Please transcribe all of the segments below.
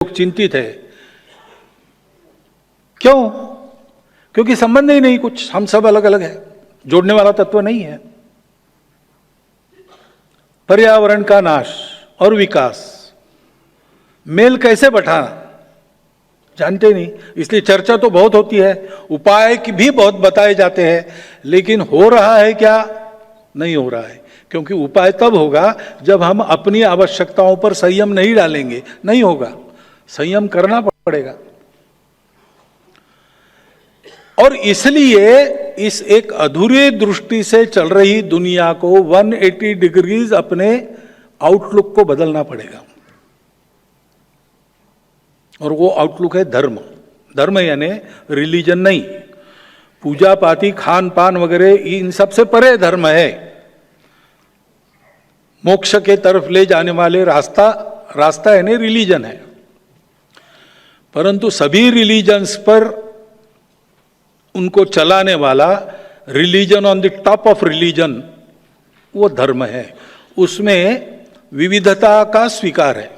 लोग चिंतित है। क्यों? क्योंकि संबंध ही नहीं कुछ, हम सब अलग अलग है, जोड़ने वाला तत्व नहीं है। पर्यावरण का नाश और विकास, मेल कैसे बैठाना जानते नहीं, इसलिए चर्चा तो बहुत होती है, उपाय भी बहुत बताए जाते हैं, लेकिन हो रहा है क्या? नहीं हो रहा है। क्योंकि उपाय तब होगा जब हम अपनी आवश्यकताओं पर संयम नहीं डालेंगे, नहीं होगा। संयम करना पड़ेगा। और इसलिए इस एक अधूरी दृष्टि से चल रही दुनिया को 180 डिग्रीज अपने आउटलुक को बदलना पड़ेगा। और वो आउटलुक है धर्म। धर्म यानी रिलीजन नहीं, पूजा पाती खान पान वगैरह इन सबसे परे धर्म है। मोक्ष के तरफ ले जाने वाले रास्ता यानी रिलीजन है। परंतु सभी रिलीजन्स पर उनको चलाने वाला, religion on the top of religion, वो धर्म है। उसमें विविधता का स्वीकार है।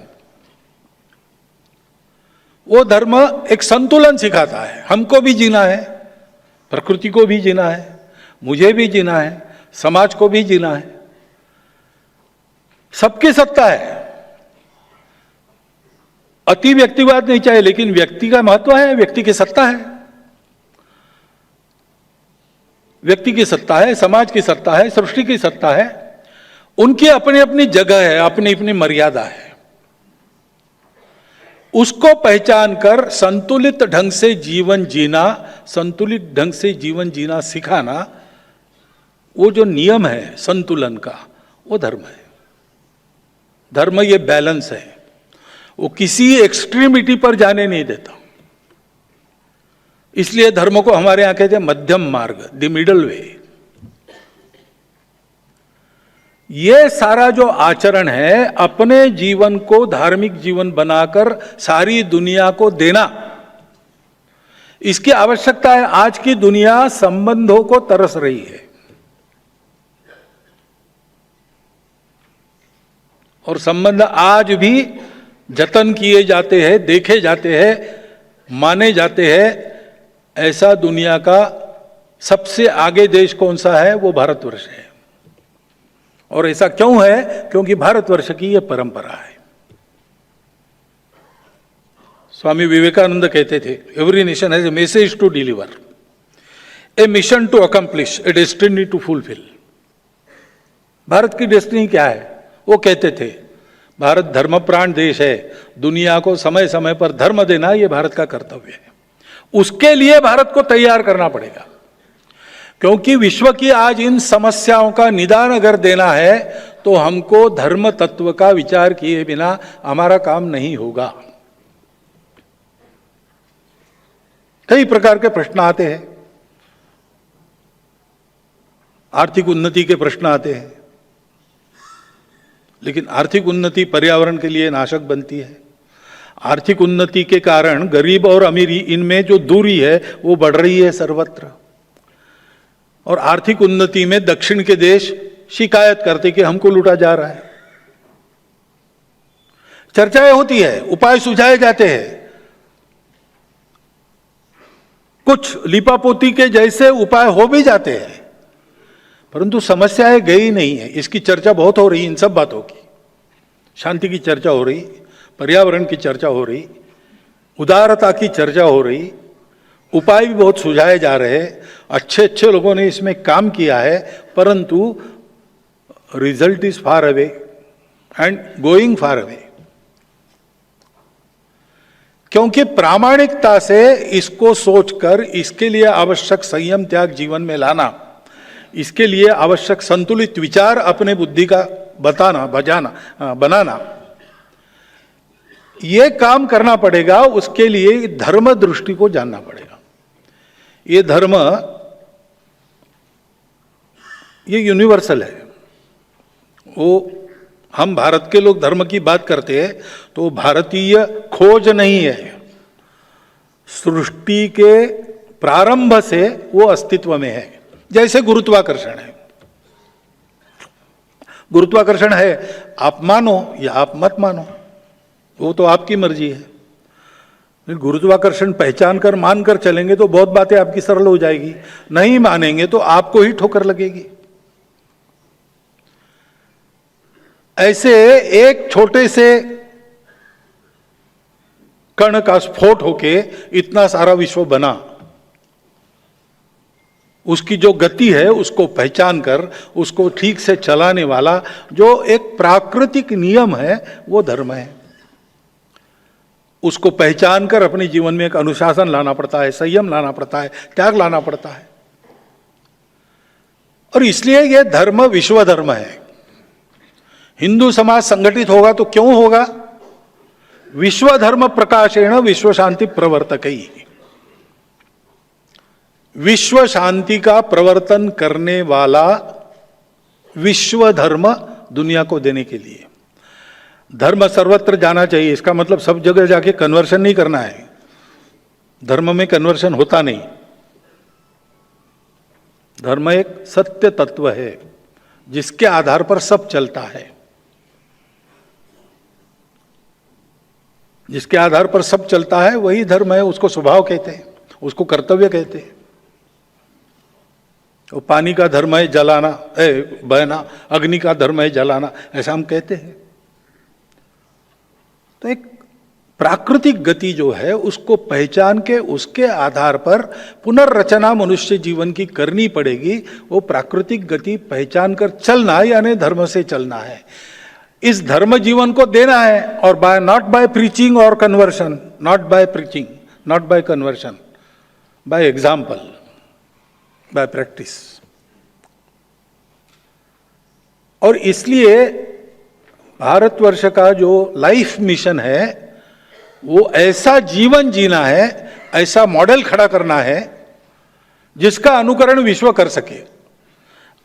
वो धर्म एक संतुलन सिखाता है। हमको भी जीना है, प्रकृति को भी जीना है, मुझे भी जीना है, समाज को भी जीना है। सबकी सत्ता है। अति व्यक्तिवाद नहीं चाहिए, लेकिन व्यक्ति का महत्व है, व्यक्ति की सत्ता है। व्यक्ति की सत्ता है, समाज की सत्ता है, सृष्टि की सत्ता है। उनकी अपनी अपनी जगह है, अपनी अपनी मर्यादा है। उसको पहचान कर संतुलित ढंग से जीवन जीना, संतुलित ढंग से जीवन जीना सिखाना, वो जो नियम है संतुलन का, वो धर्म है। धर्म ये बैलेंस है, वो किसी एक्सट्रीमिटी पर जाने नहीं देता। इसलिए धर्म को हमारे यहां कहते हैं मध्यम मार्ग, द मिडल वे। ये सारा जो आचरण है, अपने जीवन को धार्मिक जीवन बनाकर सारी दुनिया को देना, इसकी आवश्यकता है। आज की दुनिया संबंधों को तरस रही है, और संबंध आज भी जतन किए जाते हैं, देखे जाते हैं, माने जाते हैं। ऐसा दुनिया का सबसे आगे देश कौन सा है? वो भारतवर्ष है। और ऐसा क्यों है? क्योंकि भारतवर्ष की यह परंपरा है। स्वामी विवेकानंद कहते थे, every nation has a message to deliver, a mission to accomplish, a destiny to fulfil. Bharat की डेस्टिनी क्या है? वो कहते थे, भारत धर्मप्राण देश है, दुनिया को समय समय पर धर्म देना यह भारत का कर्तव्य है। उसके लिए भारत को तैयार करना पड़ेगा, क्योंकि विश्व की आज इन समस्याओं का निदान अगर देना है तो हमको धर्म तत्व का विचार किए बिना हमारा काम नहीं होगा। कई प्रकार के प्रश्न आते हैं, आर्थिक उन्नति के प्रश्न आते हैं, लेकिन आर्थिक उन्नति पर्यावरण के लिए नाशक बनती है। आर्थिक उन्नति के कारण गरीब और अमीरी, इनमें जो दूरी है वो बढ़ रही है सर्वत्र। और आर्थिक उन्नति में दक्षिण के देश शिकायत करते कि हमको लूटा जा रहा है। चर्चाएं होती है, उपाय सुझाए जाते हैं, कुछ लिपापोती के जैसे उपाय हो भी जाते हैं, परंतु समस्याएं गई नहीं है। इसकी चर्चा बहुत हो रही, इन सब बातों की। शांति की चर्चा हो रही, पर्यावरण की चर्चा हो रही, उदारता की चर्चा हो रही, उपाय भी बहुत सुझाए जा रहे हैं। अच्छे अच्छे लोगों ने इसमें काम किया है, परंतु result is far away and going far away. क्योंकि प्रामाणिकता से इसको सोचकर इसके लिए आवश्यक संयम त्याग जीवन में लाना, इसके लिए आवश्यक संतुलित विचार अपने बुद्धि का बनाना, ये काम करना पड़ेगा। उसके लिए धर्म दृष्टि को जानना पड़ेगा। ये धर्म ये यूनिवर्सल है। वो हम भारत के लोग धर्म की बात करते हैं तो भारतीय खोज नहीं है, सृष्टि के प्रारंभ से वो अस्तित्व में है। जैसे गुरुत्वाकर्षण है, गुरुत्वाकर्षण है, आप मानो या आप मत मानो, वो तो आपकी मर्जी है। गुरुत्वाकर्षण पहचान कर मान कर चलेंगे तो बहुत बातें आपकी सरल हो जाएगी, नहीं मानेंगे तो आपको ही ठोकर लगेगी। ऐसे एक छोटे से कण का स्फोट होके इतना सारा विश्व बना, उसकी जो गति है उसको पहचान कर उसको ठीक से चलाने वाला जो एक प्राकृतिक नियम है वो धर्म है। उसको पहचान कर अपने जीवन में एक अनुशासन लाना पड़ता है, संयम लाना पड़ता है, त्याग लाना पड़ता है। और इसलिए यह धर्म विश्व धर्म है। हिंदू समाज संगठित होगा तो क्यों होगा? विश्व धर्म प्रकाशेण विश्व शांति प्रवर्तकई। विश्व शांति का प्रवर्तन करने वाला विश्व धर्म दुनिया को देने के लिए। धर्म सर्वत्र जाना चाहिए, इसका मतलब सब जगह जाके कन्वर्शन नहीं करना है। धर्म में कन्वर्शन होता नहीं। धर्म एक सत्य तत्व है जिसके आधार पर सब चलता है, जिसके आधार पर सब चलता है वही धर्म है। उसको स्वभाव कहते हैं, उसको कर्तव्य कहते हैं। वो पानी का धर्म है जलाना, बहना, अग्नि का धर्म है जलाना, ऐसा हम कहते हैं। तो एक प्राकृतिक गति जो है उसको पहचान के उसके आधार पर पुनर्रचना मनुष्य जीवन की करनी पड़ेगी। वो प्राकृतिक गति पहचान कर चलना यानी धर्म से चलना है। इस धर्म जीवन को देना है, और बाय नॉट बाय प्रीचिंग और conversion, not by preaching, not by conversion, by example, by practice. और इसलिए भारतवर्ष का जो लाइफ मिशन है वो ऐसा जीवन जीना है, ऐसा मॉडल खड़ा करना है जिसका अनुकरण विश्व कर सके,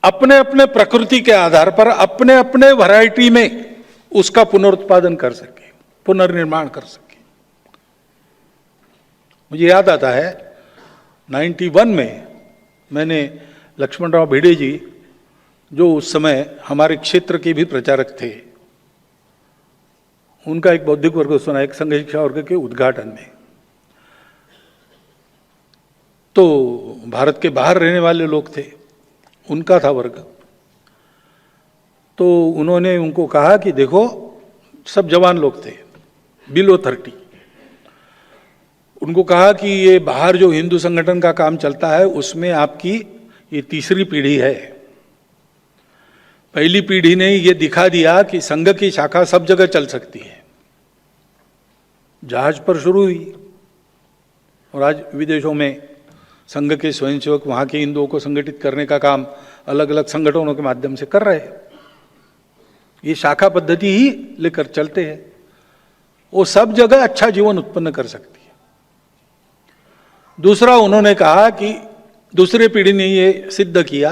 अपने अपने प्रकृति के आधार पर, अपने अपने वैरायटी में उसका पुनरुत्पादन कर सके, पुनर्निर्माण कर सके। मुझे याद आता है 91 में मैंने लक्ष्मणराव भिड़े जी, जो उस समय हमारे क्षेत्र के भी प्रचारक थे, उनका एक बौद्धिक वर्ग सुना, एक संघ शिक्षा वर्ग के उद्घाटन में। तो भारत के बाहर रहने वाले लोग थे, उनका था वर्ग। तो उन्होंने उनको कहा कि देखो, सब जवान लोग थे, बिलो 30। उनको कहा कि ये बाहर जो हिंदू संगठन का काम चलता है उसमें आपकी ये तीसरी पीढ़ी है। पहली पीढ़ी ने ये दिखा दिया कि संघ की शाखा सब जगह चल सकती है। जहाज पर शुरू हुई और आज विदेशों में संघ के स्वयंसेवक वहां के हिंदुओं को संगठित करने का काम अलग अलग संगठनों के माध्यम से कर रहे हैं। ये शाखा पद्धति ही लेकर चलते हैं, वो सब जगह अच्छा जीवन उत्पन्न कर सकती है। दूसरा, उन्होंने कहा कि दूसरी पीढ़ी ने ये सिद्ध किया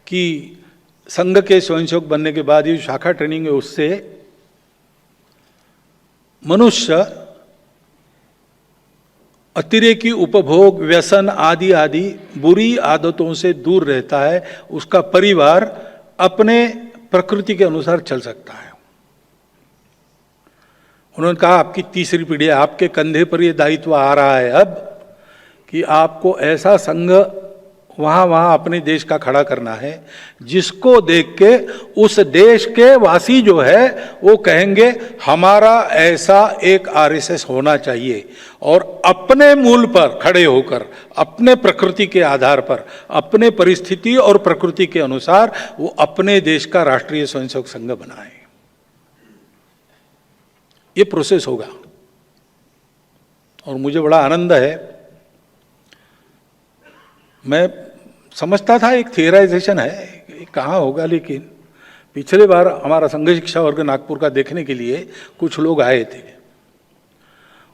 कि संघ के स्वयंसेवक बनने के बाद ये शाखा ट्रेनिंग है उससे मनुष्य अतिरेकी उपभोग, व्यसन आदि आदि बुरी आदतों से दूर रहता है। उसका परिवार अपने प्रकृति के अनुसार चल सकता है। उन्होंने कहा आपकी तीसरी पीढ़ी है, आपके कंधे पर यह दायित्व आ रहा है अब कि आपको ऐसा संघ वहां अपने देश का खड़ा करना है जिसको देख के उस देश के वासी जो है वो कहेंगे हमारा ऐसा एक आरएसएस होना चाहिए। और अपने मूल पर खड़े होकर, अपने प्रकृति के आधार पर, अपने परिस्थिति और प्रकृति के अनुसार वो अपने देश का राष्ट्रीय स्वयंसेवक संघ बनाए। ये प्रोसेस होगा। और मुझे बड़ा आनंद है, मैं समझता था एक थियराइजेशन है, कहाँ होगा, लेकिन पिछले बार हमारा संघ शिक्षा वर्ग नागपुर का देखने के लिए कुछ लोग आए थे।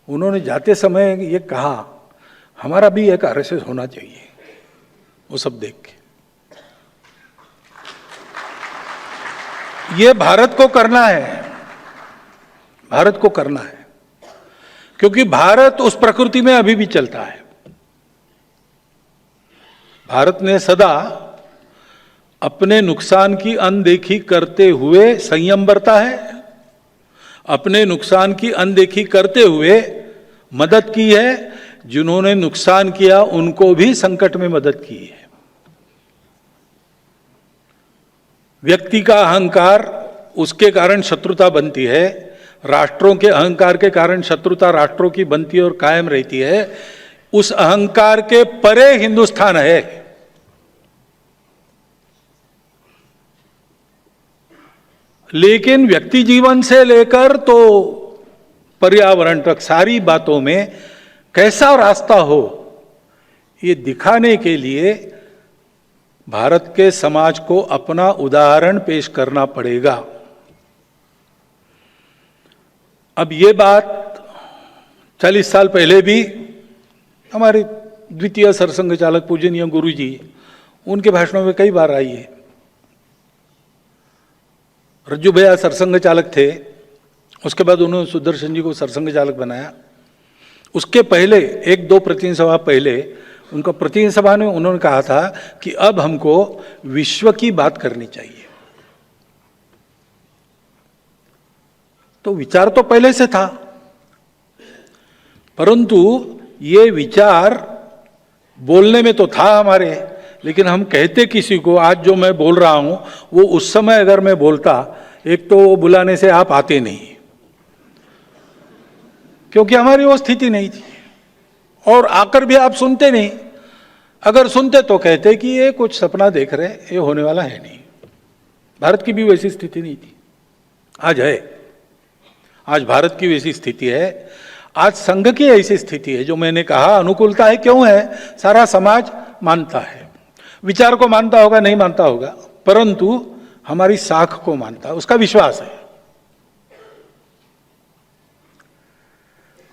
उन्होंने जाते समय ये कहा हमारा भी एक आरएसएस होना चाहिए। वो सब देख के ये भारत को करना है, भारत को करना है, क्योंकि भारत उस प्रकृति में अभी भी चलता है। भारत ने सदा अपने नुकसान की अनदेखी करते हुए संयम बरता है, अपने नुकसान की अनदेखी करते हुए मदद की है, जिन्होंने नुकसान किया उनको भी संकट में मदद की है। व्यक्ति का अहंकार, उसके कारण शत्रुता बनती है, राष्ट्रों के अहंकार के कारण शत्रुता राष्ट्रों की बनती है और कायम रहती है। उस अहंकार के परे हिंदुस्तान है। लेकिन व्यक्ति जीवन से लेकर तो पर्यावरण तक सारी बातों में कैसा रास्ता हो, ये दिखाने के लिए भारत के समाज को अपना उदाहरण पेश करना पड़ेगा। अब ये बात 40 साल पहले भी हमारे द्वितीय सरसंघ चालक पूजनीय गुरु जी, उनके भाषणों में कई बार आई है। रज्जू भैया सरसंघ चालक थे, उसके बाद उन्होंने सुदर्शन जी को सरसंघ चालक बनाया। उसके पहले 1-2 प्रतिनिधि सभा पहले उनका प्रतिनिधि सभा में उन्होंने कहा था कि अब हमको विश्व की बात करनी चाहिए। तो विचार तो पहले से था, परंतु ये विचार बोलने में तो था हमारे, लेकिन हम कहते किसी को, आज जो मैं बोल रहा हूं वो उस समय अगर मैं बोलता, एक तो वो बुलाने से आप आते नहीं, क्योंकि हमारी वो स्थिति नहीं थी, और आकर भी आप सुनते नहीं। अगर सुनते तो कहते कि ये कुछ सपना देख रहे, ये होने वाला है नहीं। भारत की भी वैसी स्थिति नहीं थी, आज है। आज भारत की वैसी स्थिति है, आज संघ की ऐसी स्थिति है। जो मैंने कहा अनुकूलता है, क्यों है? सारा समाज मानता है, विचार को मानता होगा, नहीं मानता होगा, परंतु हमारी साख को मानता है, उसका विश्वास है।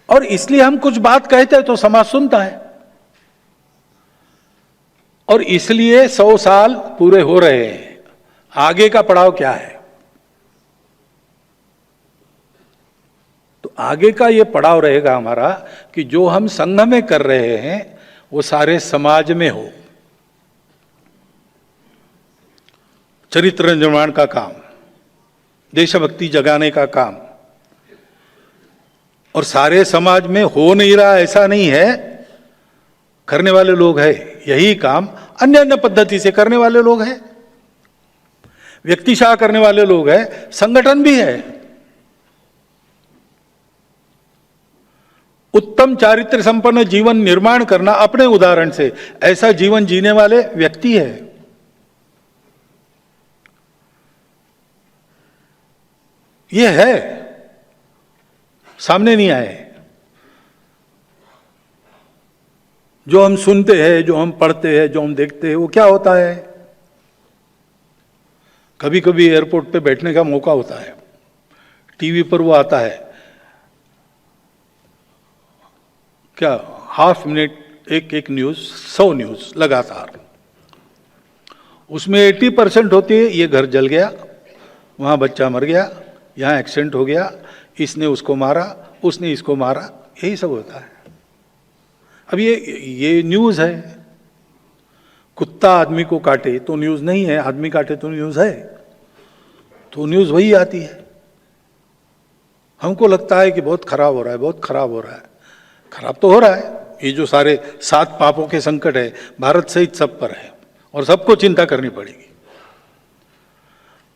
और इसलिए हम कुछ बात कहते हैं तो समाज सुनता है, और इसलिए 100 साल पूरे हो रहे हैं। आगे का पड़ाव क्या है? तो आगे का ये पड़ाव रहेगा हमारा कि जो हम संघ में कर रहे हैं वो सारे समाज में हो। चरित्र निर्माण का काम, देशभक्ति जगाने का काम, और सारे समाज में हो नहीं रहा ऐसा नहीं है, करने वाले लोग हैं। यही काम अन्य अन्य पद्धति से करने वाले लोग हैं, व्यक्तिशाह करने वाले लोग हैं, संगठन भी है। उत्तम चारित्र संपन्न जीवन निर्माण करना अपने उदाहरण से, ऐसा जीवन जीने वाले व्यक्ति है। ये है, सामने नहीं आए। जो हम सुनते हैं, जो हम पढ़ते हैं, जो हम देखते हैं, वो क्या होता है? कभी कभी एयरपोर्ट पे बैठने का मौका होता है, टीवी पर वो आता है, क्या हाफ मिनट एक न्यूज, 100 न्यूज लगातार, उसमें 80% होती है ये घर जल गया, वहां बच्चा मर गया, यहां एक्सीडेंट हो गया, इसने उसको मारा, उसने इसको मारा, यही सब होता है। अब ये न्यूज है। कुत्ता आदमी को काटे तो न्यूज नहीं है, आदमी काटे तो न्यूज है, तो न्यूज वही आती है। हमको लगता है कि बहुत खराब हो रहा है, बहुत खराब हो रहा है। खराब तो हो रहा है। ये जो सारे 7 पापों के संकट है, भारत सहित सब पर है, और सबको चिंता करनी पड़ेगी।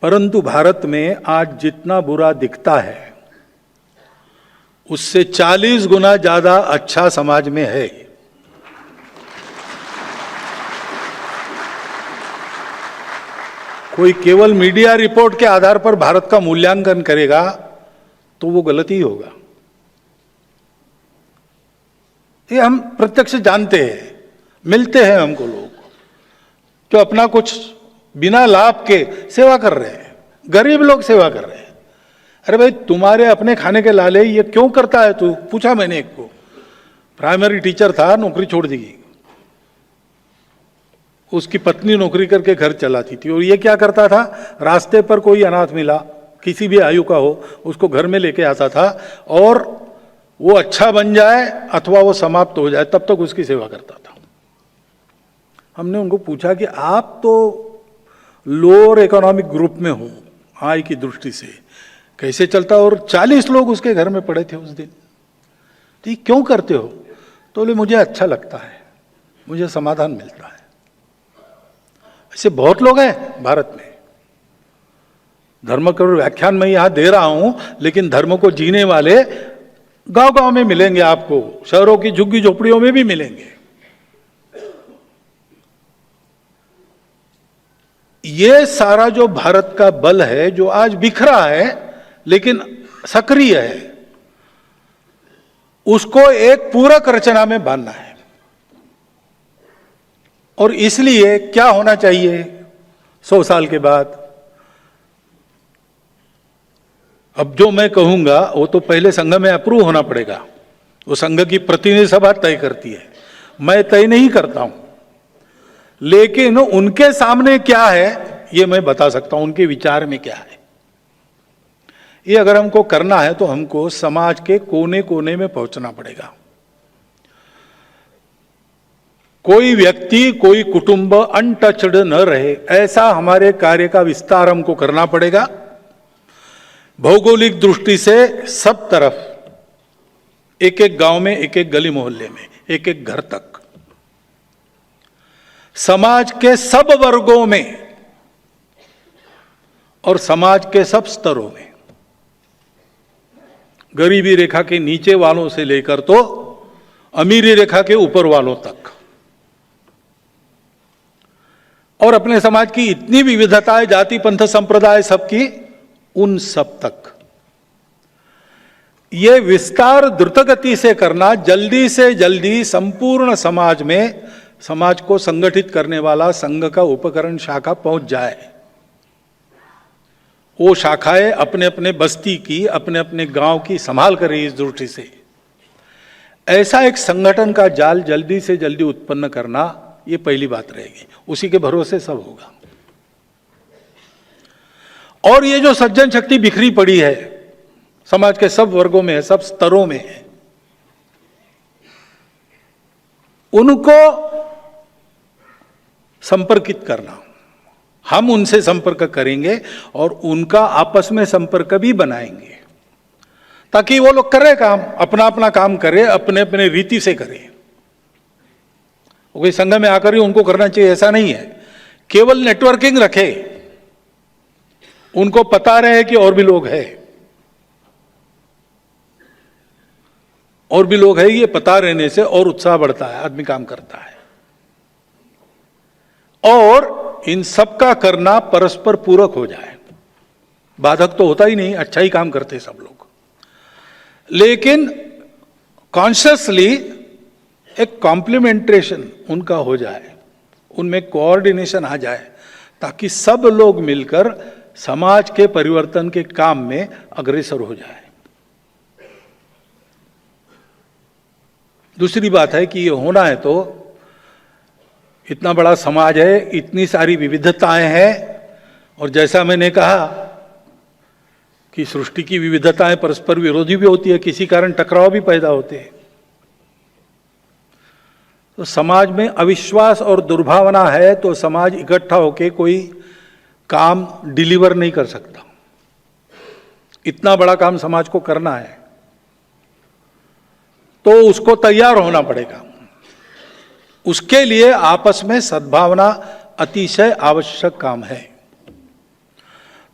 परंतु भारत में आज जितना बुरा दिखता है, उससे 40 गुना ज्यादा अच्छा समाज में है। कोई केवल मीडिया रिपोर्ट के आधार पर भारत का मूल्यांकन करेगा तो वो गलत ही होगा। ये हम प्रत्यक्ष जानते हैं, मिलते हैं हमको लोग जो अपना कुछ बिना लाभ के सेवा कर रहे हैं, गरीब लोग सेवा कर रहे हैं। अरे भाई, तुम्हारे अपने खाने के लाले ये क्यों करता है तू? पूछा मैंने एक को, प्राइमरी टीचर था, नौकरी छोड़ दी, उसकी पत्नी नौकरी करके घर चलाती थी, और ये क्या करता था, रास्ते पर कोई अनाथ मिला, किसी भी आयु का हो, उसको घर में लेके आता था, और वो अच्छा बन जाए अथवा वो समाप्त हो जाए तब तक उसकी सेवा करता था। हमने उनको पूछा कि आप तो लोअर इकोनॉमिक ग्रुप में हो, आय की दृष्टि से कैसे चलता? और 40 लोग उसके घर में पड़े थे उस दिन। तो ये क्यों करते हो? तो बोले मुझे अच्छा लगता है, मुझे समाधान मिलता है। ऐसे बहुत लोग हैं भारत में। धर्म का व्याख्यान मैं यहां दे रहा हूं, लेकिन धर्म को जीने वाले गांव गांव में मिलेंगे आपको, शहरों की झुग्गी झोपड़ियों में भी मिलेंगे। ये सारा जो भारत का बल है, जो आज बिखरा है लेकिन सक्रिय है, उसको एक पूरक रचना में बांधना है। और इसलिए क्या होना चाहिए 100 साल के बाद? अब जो मैं कहूंगा वो तो पहले संघ में अप्रूव होना पड़ेगा। वो संघ की प्रतिनिधि सभा तय करती है, मैं तय नहीं करता हूं। लेकिन उनके सामने क्या है ये मैं बता सकता हूं, उनके विचार में क्या है। ये अगर हमको करना है तो हमको समाज के कोने कोने में पहुंचना पड़ेगा। कोई व्यक्ति, कोई कुटुंब अनटच्ड न रहे, ऐसा हमारे कार्य का विस्तार हमको करना पड़ेगा। भौगोलिक दृष्टि से सब तरफ, एक एक गांव में, एक एक गली मोहल्ले में, एक एक घर तक, समाज के सब वर्गों में और समाज के सब स्तरों में, गरीबी रेखा के नीचे वालों से लेकर तो अमीरी रेखा के ऊपर वालों तक, और अपने समाज की इतनी विविधता है, जाति पंथ संप्रदाय सबकी, उन सब तक ये विस्तार द्रुत गति से करना, जल्दी से जल्दी संपूर्ण समाज में समाज को संगठित करने वाला संघ का उपकरण शाखा पहुंच जाए। वो शाखाएं अपने अपने बस्ती की, अपने अपने गांव की संभाल करे। इस दृष्टि से ऐसा एक संगठन का जाल जल्दी से जल्दी उत्पन्न करना, ये पहली बात रहेगी। उसी के भरोसे सब होगा। और ये जो सज्जन शक्ति बिखरी पड़ी है, समाज के सब वर्गों में है, सब स्तरों में है, उनको संपर्कित करना। हम उनसे संपर्क करेंगे और उनका आपस में संपर्क भी बनाएंगे, ताकि वो लोग करे काम, अपना अपना काम करे, अपने अपने रीति से करे। कोई संघ में आकर ही उनको करना चाहिए ऐसा नहीं है। केवल नेटवर्किंग रखे, उनको पता रहे कि और भी लोग हैं, और भी लोग हैं। ये पता रहने से और उत्साह बढ़ता है, आदमी काम करता है। और इन सब का करना परस्पर पूरक हो जाए। बाधक तो होता ही नहीं, अच्छा ही काम करते सब लोग, लेकिन कॉन्शियसली एक कॉम्प्लीमेंटेशन उनका हो जाए, उनमें कोऑर्डिनेशन आ जाए, ताकि सब लोग मिलकर समाज के परिवर्तन के काम में अग्रसर हो जाए। दूसरी बात है कि ये होना है तो इतना बड़ा समाज है, इतनी सारी विविधताएं हैं, और जैसा मैंने कहा कि सृष्टि की विविधताएं परस्पर विरोधी भी होती है, किसी कारण टकराव भी पैदा होते हैं। तो समाज में अविश्वास और दुर्भावना है तो समाज इकट्ठा होकर कोई काम डिलीवर नहीं कर सकता। इतना बड़ा काम समाज को करना है तो उसको तैयार होना पड़ेगा। उसके लिए आपस में सद्भावना अतिशय आवश्यक काम है।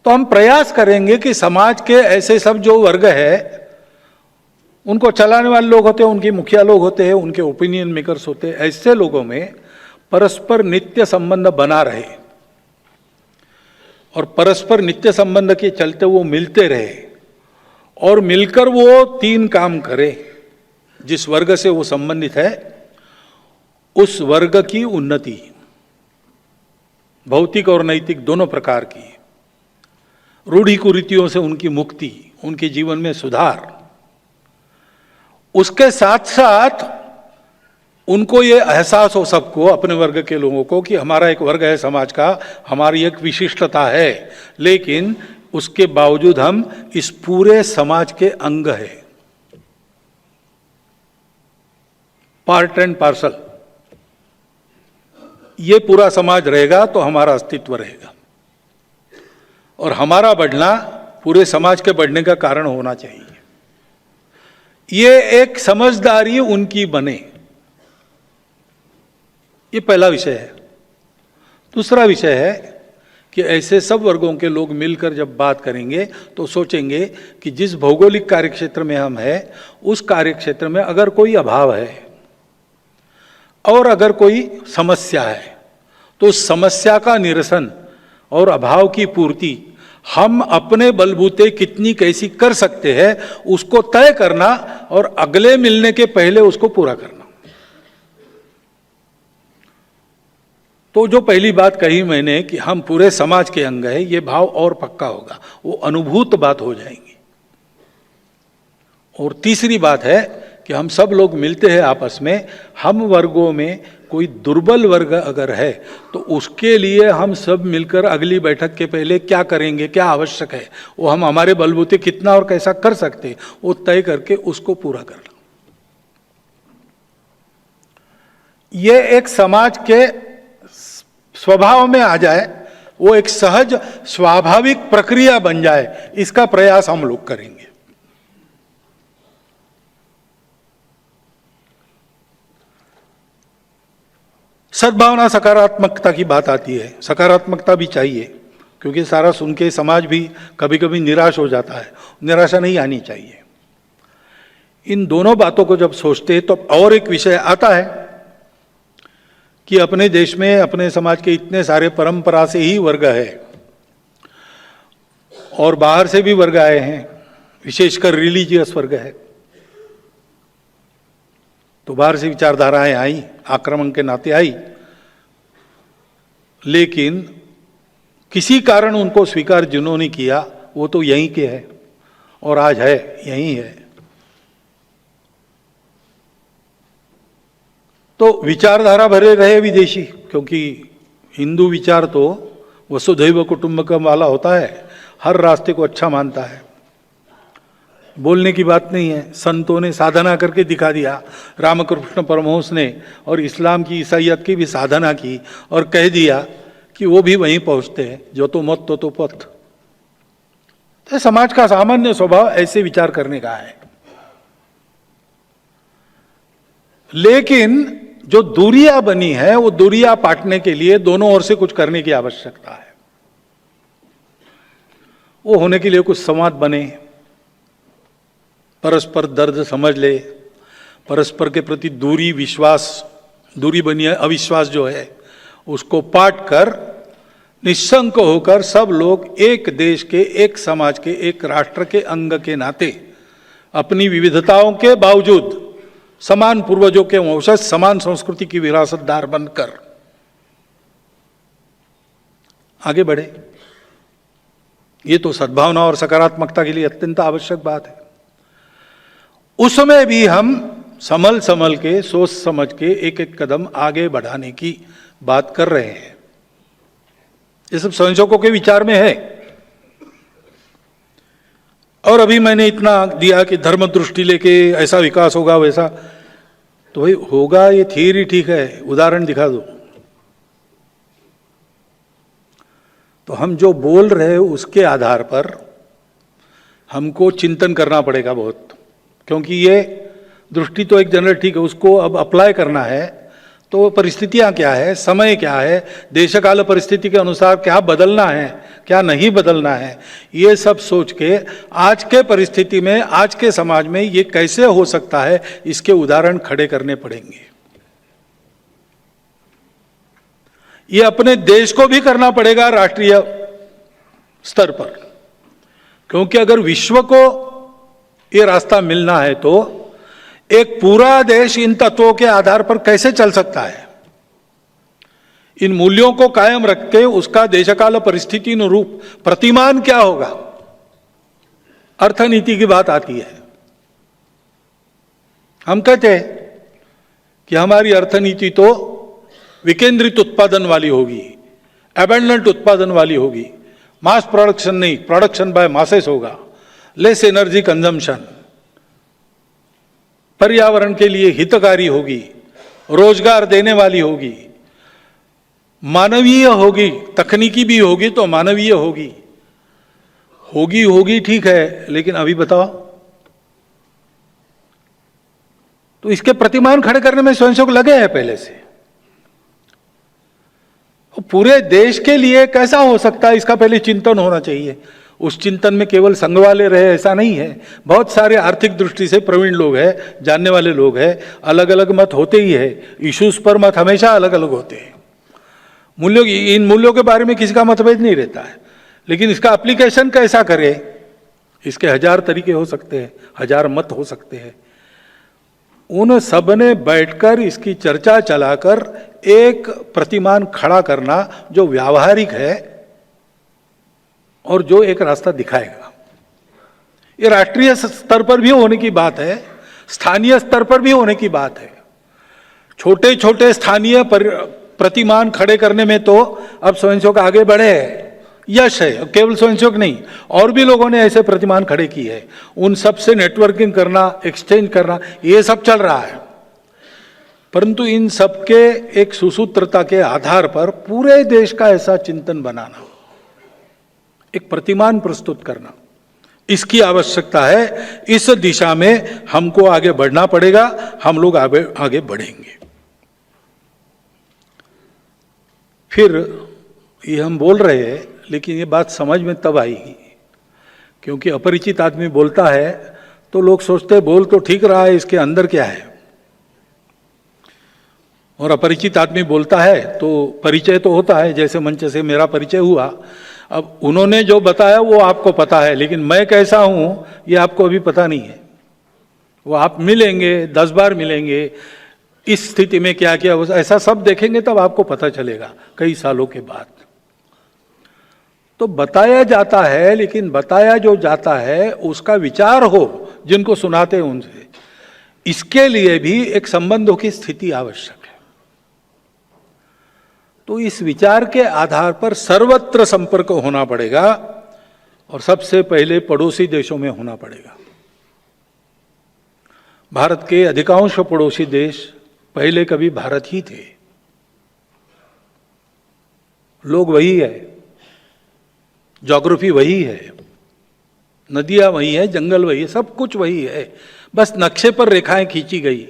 तो हम प्रयास करेंगे कि समाज के ऐसे सब जो वर्ग है, उनको चलाने वाले लोग होते हैं, उनके मुखिया लोग होते हैं, उनके ओपिनियन मेकर्स होते हैं, ऐसे लोगों में परस्पर नित्य संबंध बना रहे और परस्पर नित्य संबंध के चलते वो मिलते रहे और मिलकर वो 3 काम करे। जिस वर्ग से वो संबंधित है उस वर्ग की उन्नति, भौतिक और नैतिक दोनों प्रकार की, रूढ़ी कुरीतियों से उनकी मुक्ति, उनके जीवन में सुधार, उसके साथ साथ उनको ये एहसास हो सबको, अपने वर्ग के लोगों को, कि हमारा एक वर्ग है समाज का, हमारी एक विशिष्टता है, लेकिन उसके बावजूद हम इस पूरे समाज के अंग है, पार्ट एंड पार्सल। ये पूरा समाज रहेगा तो हमारा अस्तित्व रहेगा और हमारा बढ़ना पूरे समाज के बढ़ने का कारण होना चाहिए। ये एक समझदारी उनकी बने, ये पहला विषय है। दूसरा विषय है कि ऐसे सब वर्गों के लोग मिलकर जब बात करेंगे तो सोचेंगे कि जिस भौगोलिक कार्यक्षेत्र में हम हैं उस कार्यक्षेत्र में अगर कोई अभाव है और अगर कोई समस्या है तो उस समस्या का निरसन और अभाव की पूर्ति हम अपने बलबूते कितनी कैसी कर सकते हैं उसको तय करना और अगले मिलने के पहले उसको पूरा करना। तो जो पहली बात कही मैंने कि हम पूरे समाज के अंग हैं, ये भाव और पक्का होगा, वो अनुभूत बात हो जाएंगी। और तीसरी बात है कि हम सब लोग मिलते हैं आपस में, हम वर्गों में कोई दुर्बल वर्ग अगर है तो उसके लिए हम सब मिलकर अगली बैठक के पहले क्या करेंगे, क्या आवश्यक है, वो हम हमारे बलबूते कितना और कैसा कर सकते हैं वो तय करके उसको पूरा करना। ये एक समाज के स्वभाव में आ जाए, वो एक सहज स्वाभाविक प्रक्रिया बन जाए, इसका प्रयास हम लोग करेंगे। सद्भावना सकारात्मकता की बात आती है, सकारात्मकता भी चाहिए क्योंकि सारा सुन के समाज भी कभी कभी निराश हो जाता है, निराशा नहीं आनी चाहिए। इन दोनों बातों को जब सोचते हैं तो और एक विषय आता है कि अपने देश में अपने समाज के इतने सारे परंपरा से ही वर्ग है और बाहर से भी वर्ग आए हैं, विशेषकर रिलीजियस वर्ग है। तो बाहर से विचारधाराएं आई, आक्रमण के नाते आई, लेकिन किसी कारण उनको स्वीकार जिन्होंने किया वो तो यहीं के है और आज है, यहीं है। तो विचारधारा भरे रहे विदेशी, क्योंकि हिंदू विचार तो वसुधैव कुटुंबकम वाला होता है, हर रास्ते को अच्छा मानता है, बोलने की बात नहीं है। संतों ने साधना करके दिखा दिया, रामकृष्ण परमहंस ने और इस्लाम की ईसाइयत की भी साधना की और कह दिया कि वो भी वहीं पहुंचते हैं, जो तो मत तो पथ। तो समाज का सामान्य स्वभाव ऐसे विचार करने का है। लेकिन जो दूरियां बनी है वो दूरियां पाटने के लिए दोनों ओर से कुछ करने की आवश्यकता है। वो होने के लिए कुछ संवाद बने, परस्पर दर्द समझ ले, परस्पर के प्रति दूरी बनी है, अविश्वास जो है उसको पाट कर निशंक होकर सब लोग एक देश के, एक समाज के, एक राष्ट्र के अंग के नाते अपनी विविधताओं के बावजूद समान पूर्वजों के वंशज, समान संस्कृति की विरासतदार बनकर आगे बढ़े। ये तो सद्भावना और सकारात्मकता के लिए अत्यंत आवश्यक बात है। उसमें भी हम संभल के, सोच समझ के एक एक कदम आगे बढ़ाने की बात कर रहे हैं। ये सब संशोधकों के विचार में है। और अभी मैंने इतना दिया कि धर्म दृष्टि लेके ऐसा विकास होगा वैसा, तो भाई होगा, ये थियरी ठीक है, उदाहरण दिखा दो। तो हम जो बोल रहे हैं उसके आधार पर हमको चिंतन करना पड़ेगा बहुत, क्योंकि ये दृष्टि तो एक जनरल ठीक है, उसको अब अप्लाई करना है। तो परिस्थितियां क्या है, समय क्या है, देशकाल परिस्थिति के अनुसार क्या बदलना है, क्या नहीं बदलना है, ये सब सोच के आज के परिस्थिति में, आज के समाज में ये कैसे हो सकता है, इसके उदाहरण खड़े करने पड़ेंगे। ये अपने देश को भी करना पड़ेगा राष्ट्रीय स्तर पर, क्योंकि अगर विश्व को ये रास्ता मिलना है तो एक पूरा देश इन तत्वों के आधार पर कैसे चल सकता है। इन मूल्यों को कायम रख के उसका देशकाल परिस्थिति अनुरूप प्रतिमान क्या होगा, अर्थनीति की बात आती है। हम कहते हैं कि हमारी अर्थनीति तो विकेंद्रित उत्पादन वाली होगी, एबंडेंट उत्पादन वाली होगी, मास प्रोडक्शन नहीं, प्रोडक्शन बाय मासेस होगा, लेस एनर्जी कंजम्पशन, पर्यावरण के लिए हितकारी होगी, रोजगार देने वाली होगी, मानवीय होगी, तकनीकी भी होगी तो मानवीय होगी। होगी ठीक है, लेकिन अभी बताओ तो इसके प्रतिमान खड़े करने में स्वयंसेवक लगे हैं पहले से। पूरे देश के लिए कैसा हो सकता है, इसका पहले चिंतन होना चाहिए। उस चिंतन में केवल संघ वाले रहे ऐसा नहीं है, बहुत सारे आर्थिक दृष्टि से प्रवीण लोग हैं, जानने वाले लोग हैं, अलग अलग मत होते ही है, इश्यूज पर मत हमेशा अलग अलग होते हैं। मूल्यों की, इन मूल्यों के बारे में किसी का मतभेद नहीं रहता है, लेकिन इसका एप्लीकेशन कैसा करे, इसके 1000 तरीके हो सकते हैं, 1000 मत हो सकते हैं। उन सब ने बैठकर इसकी चर्चा चलाकर एक प्रतिमान खड़ा करना जो व्यावहारिक है और जो एक रास्ता दिखाएगा। ये राष्ट्रीय स्तर पर भी होने की बात है, स्थानीय स्तर पर भी होने की बात है। छोटे छोटे स्थानीय प्रतिमान खड़े करने में तो अब स्वयंसेवक आगे बढ़े हैं, यश है। केवल स्वयंसेवक नहीं, और भी लोगों ने ऐसे प्रतिमान खड़े किए हैं। उन सब से नेटवर्किंग करना, एक्सचेंज करना, ये सब चल रहा है। परंतु इन सब के एक सुसूत्रता के आधार पर पूरे देश का ऐसा चिंतन बनाना, एक प्रतिमान प्रस्तुत करना, इसकी आवश्यकता है। इस दिशा में हमको आगे बढ़ना पड़ेगा, हम लोग आगे बढ़ेंगे। फिर ये हम बोल रहे हैं, लेकिन ये बात समझ में तब आएगी क्योंकि अपरिचित आदमी बोलता है तो लोग सोचते हैं बोल तो ठीक रहा है, इसके अंदर क्या है। और अपरिचित आदमी बोलता है तो परिचय तो होता है, जैसे मंच से मेरा परिचय हुआ। अब उन्होंने जो बताया वो आपको पता है, लेकिन मैं कैसा हूं ये आपको अभी पता नहीं है। वो आप मिलेंगे, 10 बार मिलेंगे, इस स्थिति में क्या किया, ऐसा सब देखेंगे तब आपको पता चलेगा कई सालों के बाद। तो बताया जाता है, लेकिन बताया जो जाता है उसका विचार हो जिनको सुनाते हैं उनसे, इसके लिए भी एक संबंधों की स्थिति आवश्यक है। तो इस विचार के आधार पर सर्वत्र संपर्क होना पड़ेगा और सबसे पहले पड़ोसी देशों में होना पड़ेगा। भारत के अधिकांश पड़ोसी देश पहले कभी भारत ही थे, लोग वही है, ज्योग्राफी वही है, नदियां वही है, जंगल वही है, सब कुछ वही है, बस नक्शे पर रेखाएं खींची गई।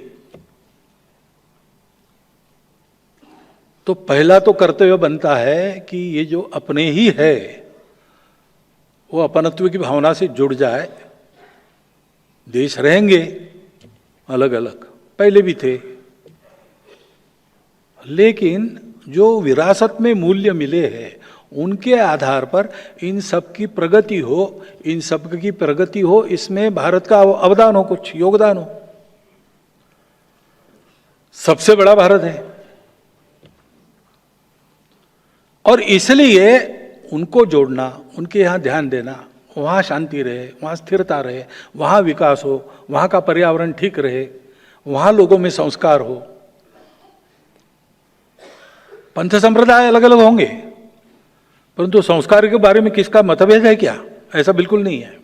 तो पहला तो कर्तव्य बनता है कि ये जो अपने ही है वो अपनत्व की भावना से जुड़ जाए। देश रहेंगे अलग अलग, पहले भी थे, लेकिन जो विरासत में मूल्य मिले हैं उनके आधार पर इन सब की प्रगति हो, इन सब की प्रगति हो, इसमें भारत का अवदान हो, कुछ योगदान हो। सबसे बड़ा भारत है और इसलिए उनको जोड़ना, उनके यहाँ ध्यान देना, वहाँ शांति रहे, वहाँ स्थिरता रहे, वहाँ विकास हो, वहाँ का पर्यावरण ठीक रहे, वहाँ लोगों में संस्कार हो। पंथ संप्रदाय अलग अलग होंगे, परंतु संस्कार के बारे में किसका मतभेद है क्या? ऐसा बिल्कुल नहीं है।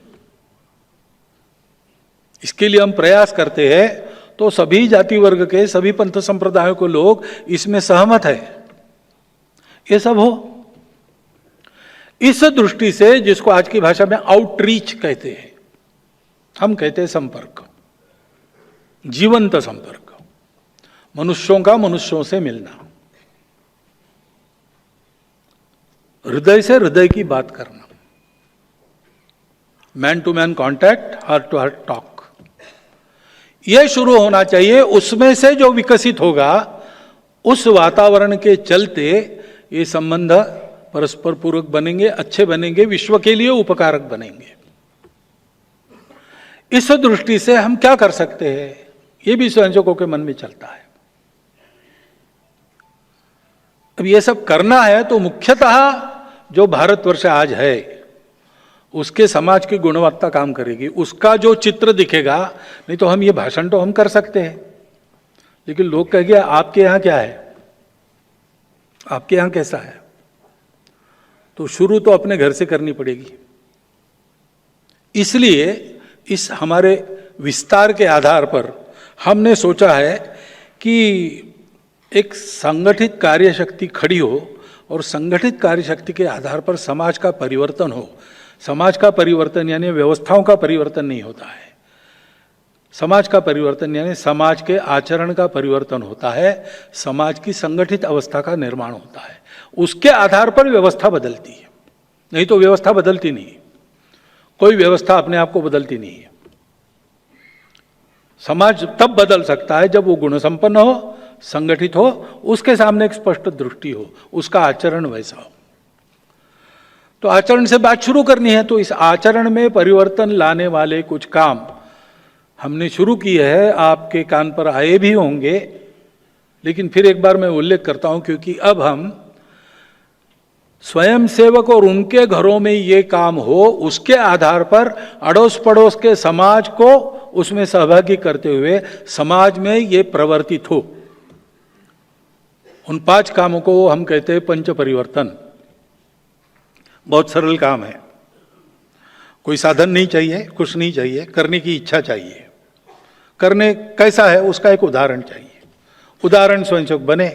इसके लिए हम प्रयास करते हैं तो सभी जाति वर्ग के, सभी पंथ संप्रदायों के लोग इसमें सहमत है, ये सब हो। इस दृष्टि से जिसको आज की भाषा में आउटरीच कहते हैं, हम कहते हैं संपर्क, जीवंत संपर्क, मनुष्यों का मनुष्यों से मिलना, हृदय से हृदय की बात करना, man to man contact, heart to heart talk, यह शुरू होना चाहिए। उसमें से जो विकसित होगा, उस वातावरण के चलते ये संबंध परस्पर पूरक बनेंगे, अच्छे बनेंगे, विश्व के लिए उपकारक बनेंगे। इस दृष्टि से हम क्या कर सकते हैं, ये भी स्वयंसेवकों के मन में चलता है। अब ये सब करना है तो मुख्यतः जो भारतवर्ष आज है उसके समाज की गुणवत्ता काम करेगी, उसका जो चित्र दिखेगा। नहीं तो हम ये भाषण तो हम कर सकते हैं, लेकिन लोग कहेंगे आपके यहाँ क्या है, आपके यहाँ कैसा है। तो शुरू तो अपने घर से करनी पड़ेगी। इसलिए इस हमारे विस्तार के आधार पर हमने सोचा है कि एक संगठित कार्यशक्ति खड़ी हो और संगठित कार्यशक्ति के आधार पर समाज का परिवर्तन हो। समाज का परिवर्तन यानी व्यवस्थाओं का परिवर्तन नहीं होता है, समाज का परिवर्तन यानी समाज के आचरण का परिवर्तन होता है, समाज की संगठित अवस्था का निर्माण होता है, उसके आधार पर व्यवस्था बदलती है, नहीं तो व्यवस्था बदलती नहीं। कोई व्यवस्था अपने आप को बदलती नहीं है। समाज तब बदल सकता है जब वो गुणसंपन्न हो, संगठित हो, उसके सामने एक स्पष्ट दृष्टि हो, उसका आचरण वैसा हो। तो आचरण से बात शुरू करनी है, तो इस आचरण में परिवर्तन लाने वाले कुछ काम हमने शुरू किए हैं, आपके कान पर आए भी होंगे, लेकिन फिर एक बार मैं उल्लेख करता हूं, क्योंकि अब हम स्वयंसेवक और उनके घरों में ये काम हो, उसके आधार पर अड़ोस पड़ोस के समाज को उसमें सहभागी करते हुए समाज में ये प्रवर्तित हो। उन 5 कामों को हम कहते हैं पंच परिवर्तन। बहुत सरल काम है, कोई साधन नहीं चाहिए, कुछ नहीं चाहिए, करने की इच्छा चाहिए। करने कैसा है उसका एक उदाहरण चाहिए। उदाहरण स्वयंसेवक बने,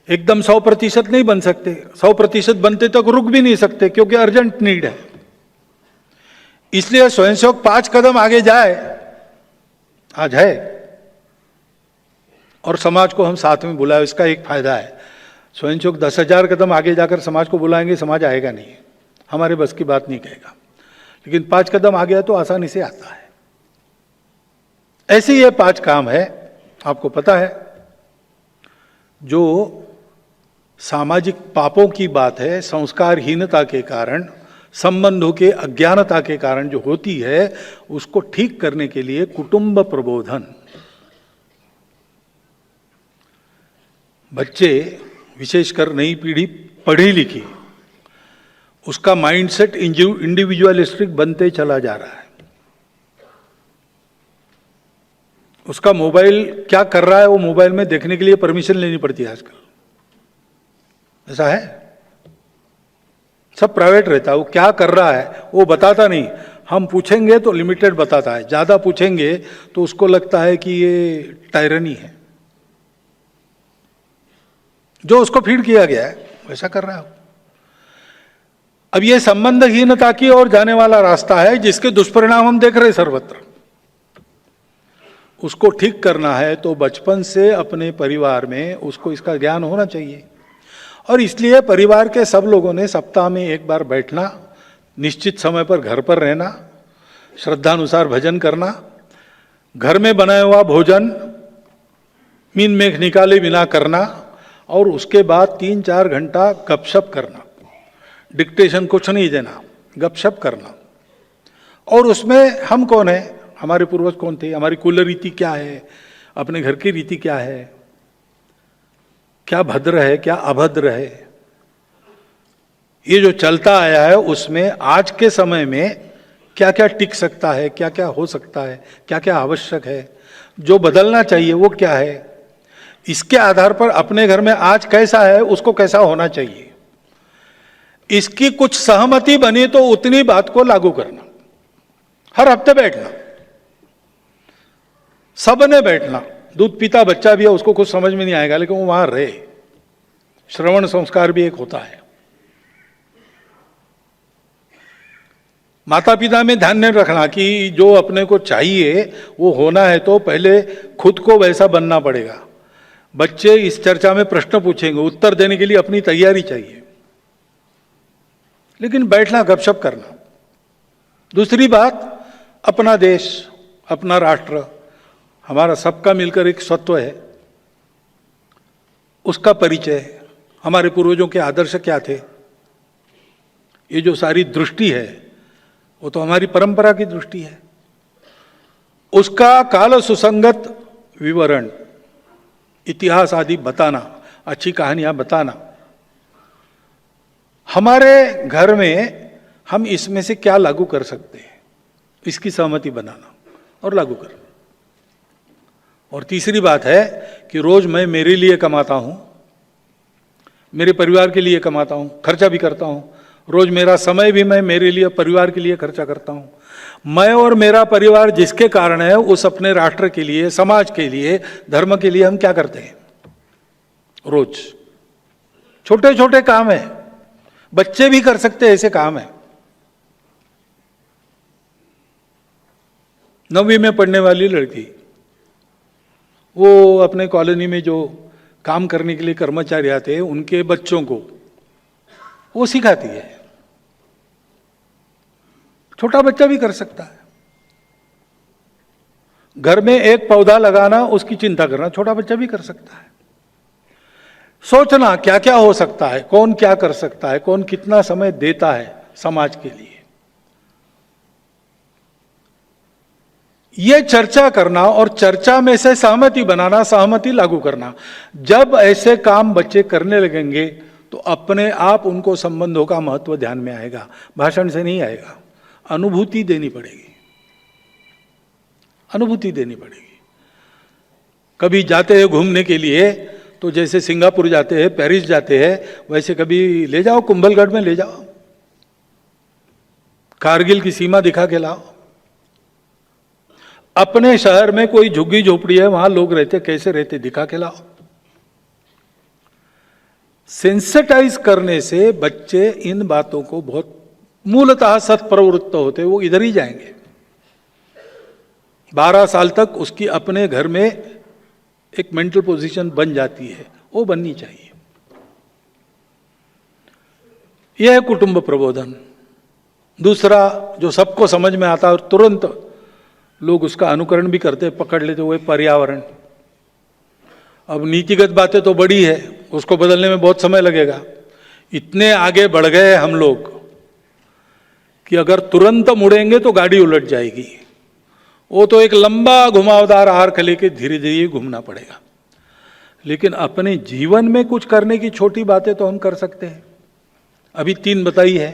एकदम 100% नहीं बन सकते, 100% बनते तक रुक भी नहीं सकते, क्योंकि अर्जेंट नीड है। इसलिए स्वयंसेवक 5 कदम आगे जाए, आज है, और समाज को हम साथ में बुलाए। इसका एक फायदा है, स्वयंसेवक 10,000 कदम आगे जाकर समाज को बुलाएंगे, समाज आएगा नहीं, हमारे बस की बात नहीं कहेगा। लेकिन 5 कदम आ गया तो आसानी से आता है। ऐसे ये 5 काम है, आपको पता है, जो सामाजिक पापों की बात है, संस्कारहीनता के कारण, संबंधों के अज्ञानता के कारण जो होती है, उसको ठीक करने के लिए कुटुंब प्रबोधन। बच्चे, विशेषकर नई पीढ़ी पढ़ी लिखी, उसका माइंडसेट इंडिविजुअलिस्टिक बनते चला जा रहा है। उसका मोबाइल क्या कर रहा है, वो मोबाइल में देखने के लिए परमिशन लेनी पड़ती है आजकल, ऐसा है। सब प्राइवेट रहता है, वो क्या कर रहा है वो बताता नहीं। हम पूछेंगे तो लिमिटेड बताता है, ज्यादा पूछेंगे तो उसको लगता है कि ये टायरनी है। जो उसको फीड किया गया है वैसा कर रहा है। अब ये संबंधहीनता की ओर जाने वाला रास्ता है, जिसके दुष्परिणाम हम देख रहे सर्वत्र। उसको ठीक करना है तो बचपन से अपने परिवार में उसको इसका ज्ञान होना चाहिए। और इसलिए परिवार के सब लोगों ने सप्ताह में एक बार बैठना, निश्चित समय पर घर पर रहना, श्रद्धानुसार भजन करना, घर में बनाया हुआ भोजन मीन मेघ निकाले बिना करना, और उसके बाद 3-4 घंटा गपशप करना। डिक्टेशन कुछ नहीं देना, गपशप करना। और उसमें हम कौन है, हमारे पूर्वज कौन थे, हमारी कुल रीति क्या है, अपने घर की रीति क्या है, क्या भद्र है, क्या अभद्र है, ये जो चलता आया है, उसमें आज के समय में क्या क्या टिक सकता है, क्या क्या हो सकता है, क्या क्या आवश्यक है, जो बदलना चाहिए वो क्या है, इसके आधार पर अपने घर में आज कैसा है उसको कैसा होना चाहिए, इसकी कुछ सहमति बनी तो उतनी बात को लागू करना। हर हफ्ते बैठना, सबने बैठना। दूध पीता बच्चा भी है, उसको कुछ समझ में नहीं आएगा, लेकिन वो वहां रहे। श्रवण संस्कार भी एक होता है। माता पिता में ध्यान नहीं रखना कि जो अपने को चाहिए वो होना है तो पहले खुद को वैसा बनना पड़ेगा। बच्चे इस चर्चा में प्रश्न पूछेंगे, उत्तर देने के लिए अपनी तैयारी चाहिए, लेकिन बैठना, गपशप करना। दूसरी बात, अपना देश, अपना राष्ट्र, हमारा सबका मिलकर एक स्वत्व है, उसका परिचय, हमारे पूर्वजों के आदर्श क्या थे, ये जो सारी दृष्टि है वो तो हमारी परंपरा की दृष्टि है। उसका काल सुसंगत विवरण, इतिहास आदि बताना, अच्छी कहानियां बताना। हमारे घर में हम इसमें से क्या लागू कर सकते हैं, इसकी सहमति बनाना और लागू करना। और तीसरी बात है कि रोज मैं मेरे लिए कमाता हूं, मेरे परिवार के लिए कमाता हूं, खर्चा भी करता हूं। रोज मेरा समय भी मैं मेरे लिए, परिवार के लिए खर्चा करता हूं। मैं और मेरा परिवार जिसके कारण है, उस अपने राष्ट्र के लिए, समाज के लिए, धर्म के लिए हम क्या करते हैं रोज। छोटे छोटे काम है, बच्चे भी कर सकते हैं, ऐसे काम है। 9वीं में पढ़ने वाली लड़की, वो अपने कॉलोनी में जो काम करने के लिए कर्मचारी आते हैं उनके बच्चों को वो सिखाती है। छोटा बच्चा भी कर सकता है। घर में एक पौधा लगाना, उसकी चिंता करना छोटा बच्चा भी कर सकता है। सोचना क्या क्या हो सकता है, कौन क्या कर सकता है, कौन कितना समय देता है समाज के लिए, ये चर्चा करना और चर्चा में से सहमति बनाना, सहमति लागू करना। जब ऐसे काम बच्चे करने लगेंगे तो अपने आप उनको संबंधों का महत्व ध्यान में आएगा, भाषण से नहीं आएगा। अनुभूति देनी पड़ेगी, अनुभूति देनी पड़ेगी। कभी जाते हैं घूमने के लिए तो जैसे सिंगापुर जाते हैं, पेरिस जाते हैं, वैसे कभी ले जाओ, कुंभलगढ़ में ले जाओ, कारगिल की सीमा दिखा के लाओ। अपने शहर में कोई झुग्गी झोपड़ी है, वहां लोग रहते, कैसे रहते दिखा के लाओ। सेंसिटाइज करने से बच्चे इन बातों को बहुत मूलतः सत्प्रवृत्त होते, वो इधर ही जाएंगे। 12 साल तक उसकी अपने घर में एक मेंटल पोजीशन बन जाती है, वो बननी चाहिए। यह है कुटुंब प्रबोधन। दूसरा जो सबको समझ में आता है और तुरंत लोग उसका अनुकरण भी करते, पकड़ लेते, वो है पर्यावरण। अब नीतिगत बातें तो बड़ी है, उसको बदलने में बहुत समय लगेगा। इतने आगे बढ़ गए हम लोग कि अगर तुरंत मुड़ेंगे तो गाड़ी उलट जाएगी। वो तो एक लंबा घुमावदार आर्क लेके धीरे धीरे घूमना पड़ेगा। लेकिन अपने जीवन में कुछ करने की छोटी बातें तो हम कर सकते हैं। अभी 3 बताई है,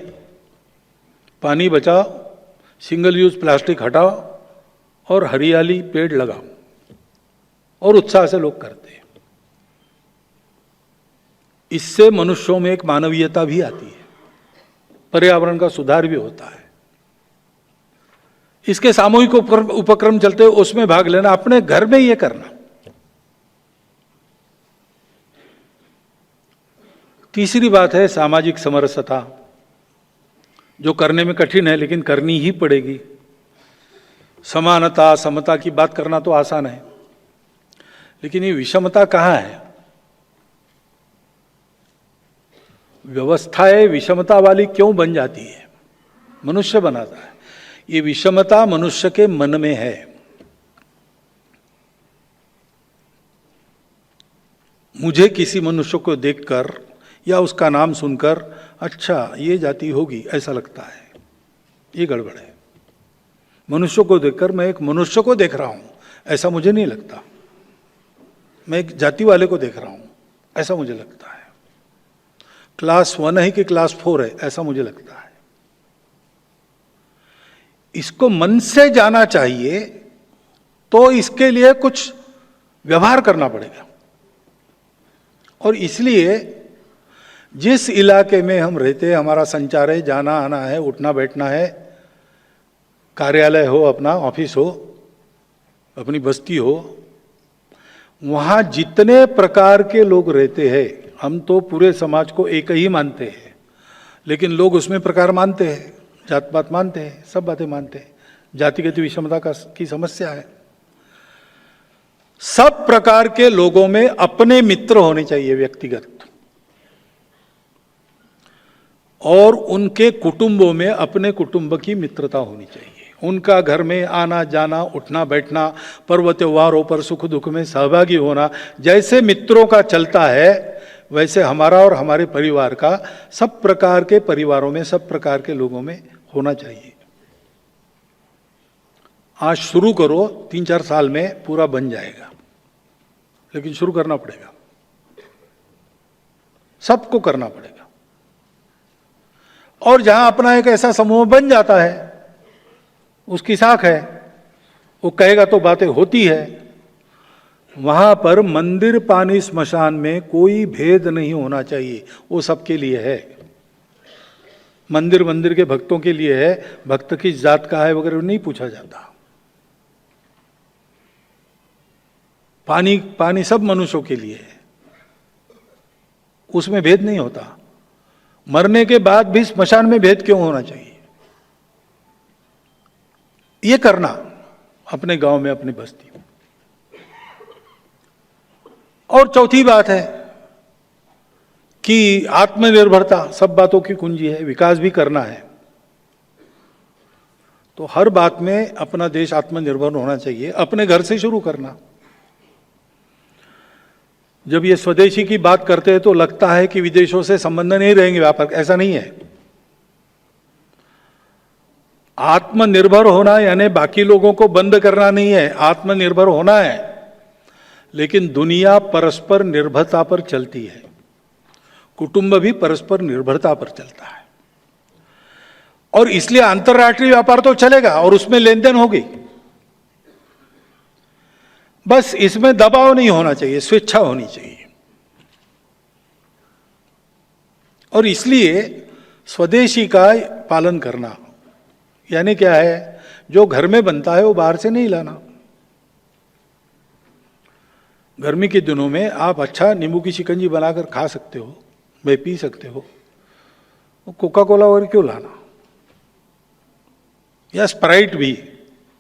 पानी बचाओ, सिंगल यूज प्लास्टिक हटाओ और हरियाली पेड़ लगाओ, और उत्साह से लोग करते हैं। इससे मनुष्यों में एक मानवीयता भी आती है, पर्यावरण का सुधार भी होता है। इसके सामूहिक उपक्रम चलते हैं, उसमें भाग लेना, अपने घर में ये करना। तीसरी बात है सामाजिक समरसता, जो करने में कठिन है लेकिन करनी ही पड़ेगी। समानता, समता की बात करना तो आसान है, लेकिन ये विषमता कहाँ है? व्यवस्थाएं विषमता वाली क्यों बन जाती है? मनुष्य बनाता है। ये विषमता मनुष्य के मन में है। मुझे किसी मनुष्य को देखकर या उसका नाम सुनकर अच्छा ये जाति होगी ऐसा लगता है, ये गड़बड़ है। मनुष्य को देखकर मैं एक मनुष्य को देख रहा हूं ऐसा मुझे नहीं लगता, मैं एक जाति वाले को देख रहा हूं ऐसा मुझे लगता है। क्लास 1 है कि क्लास 4 है ऐसा मुझे लगता है। इसको मन से जाना चाहिए तो इसके लिए कुछ व्यवहार करना पड़ेगा। और इसलिए जिस इलाके में हम रहते हैं, हमारा संचार है, जाना आना है, उठना बैठना है, कार्यालय हो, अपना ऑफिस हो, अपनी बस्ती हो, वहां जितने प्रकार के लोग रहते हैं, हम तो पूरे समाज को एक ही मानते हैं, लेकिन लोग उसमें प्रकार मानते हैं, जात पात मानते हैं, सब बातें मानते हैं, जातिगत विषमता की समस्या है। सब प्रकार के लोगों में अपने मित्र होने चाहिए व्यक्तिगत, और उनके कुटुंबों में अपने कुटुंब की मित्रता होनी चाहिए। उनका घर में आना जाना, उठना बैठना, पर्व त्योहारों पर सुख दुख में सहभागी होना, जैसे मित्रों का चलता है वैसे हमारा और हमारे परिवार का सब प्रकार के परिवारों में, सब प्रकार के लोगों में होना चाहिए। आज शुरू करो, 3-4 साल में पूरा बन जाएगा, लेकिन शुरू करना पड़ेगा, सबको करना पड़ेगा। और जहां अपना एक ऐसा समूह बन जाता है, उसकी साख है, वो कहेगा तो बातें होती है, वहां पर मंदिर पानी स्मशान में कोई भेद नहीं होना चाहिए, वो सबके लिए है। मंदिर मंदिर के भक्तों के लिए है, भक्त किस जात का है वगैरह नहीं पूछा जाता। पानी पानी सब मनुष्यों के लिए है, उसमें भेद नहीं होता। मरने के बाद भी स्मशान में भेद क्यों होना चाहिए? ये करना अपने गांव में, अपनी बस्ती में। और चौथी बात है कि आत्मनिर्भरता सब बातों की कुंजी है, विकास भी करना है तो हर बात में अपना देश आत्मनिर्भर होना चाहिए, अपने घर से शुरू करना। जब ये स्वदेशी की बात करते हैं तो लगता है कि विदेशों से संबंध नहीं रहेंगे व्यापार, ऐसा नहीं है। आत्मनिर्भर होना यानी बाकी लोगों को बंद करना नहीं है, आत्मनिर्भर होना है। लेकिन दुनिया परस्पर निर्भरता पर चलती है, कुटुंब भी परस्पर निर्भरता पर चलता है, और इसलिए अंतर्राष्ट्रीय व्यापार तो चलेगा और उसमें लेन देन होगी, बस इसमें दबाव नहीं होना चाहिए, स्वेच्छा होनी चाहिए। और इसलिए स्वदेशी का पालन करना यानी क्या है, जो घर में बनता है वो बाहर से नहीं लाना। गर्मी के दिनों में आप अच्छा नींबू की शिकंजी बनाकर खा सकते हो, वे पी सकते हो, कोका कोला और क्यों लाना, या स्प्राइट भी,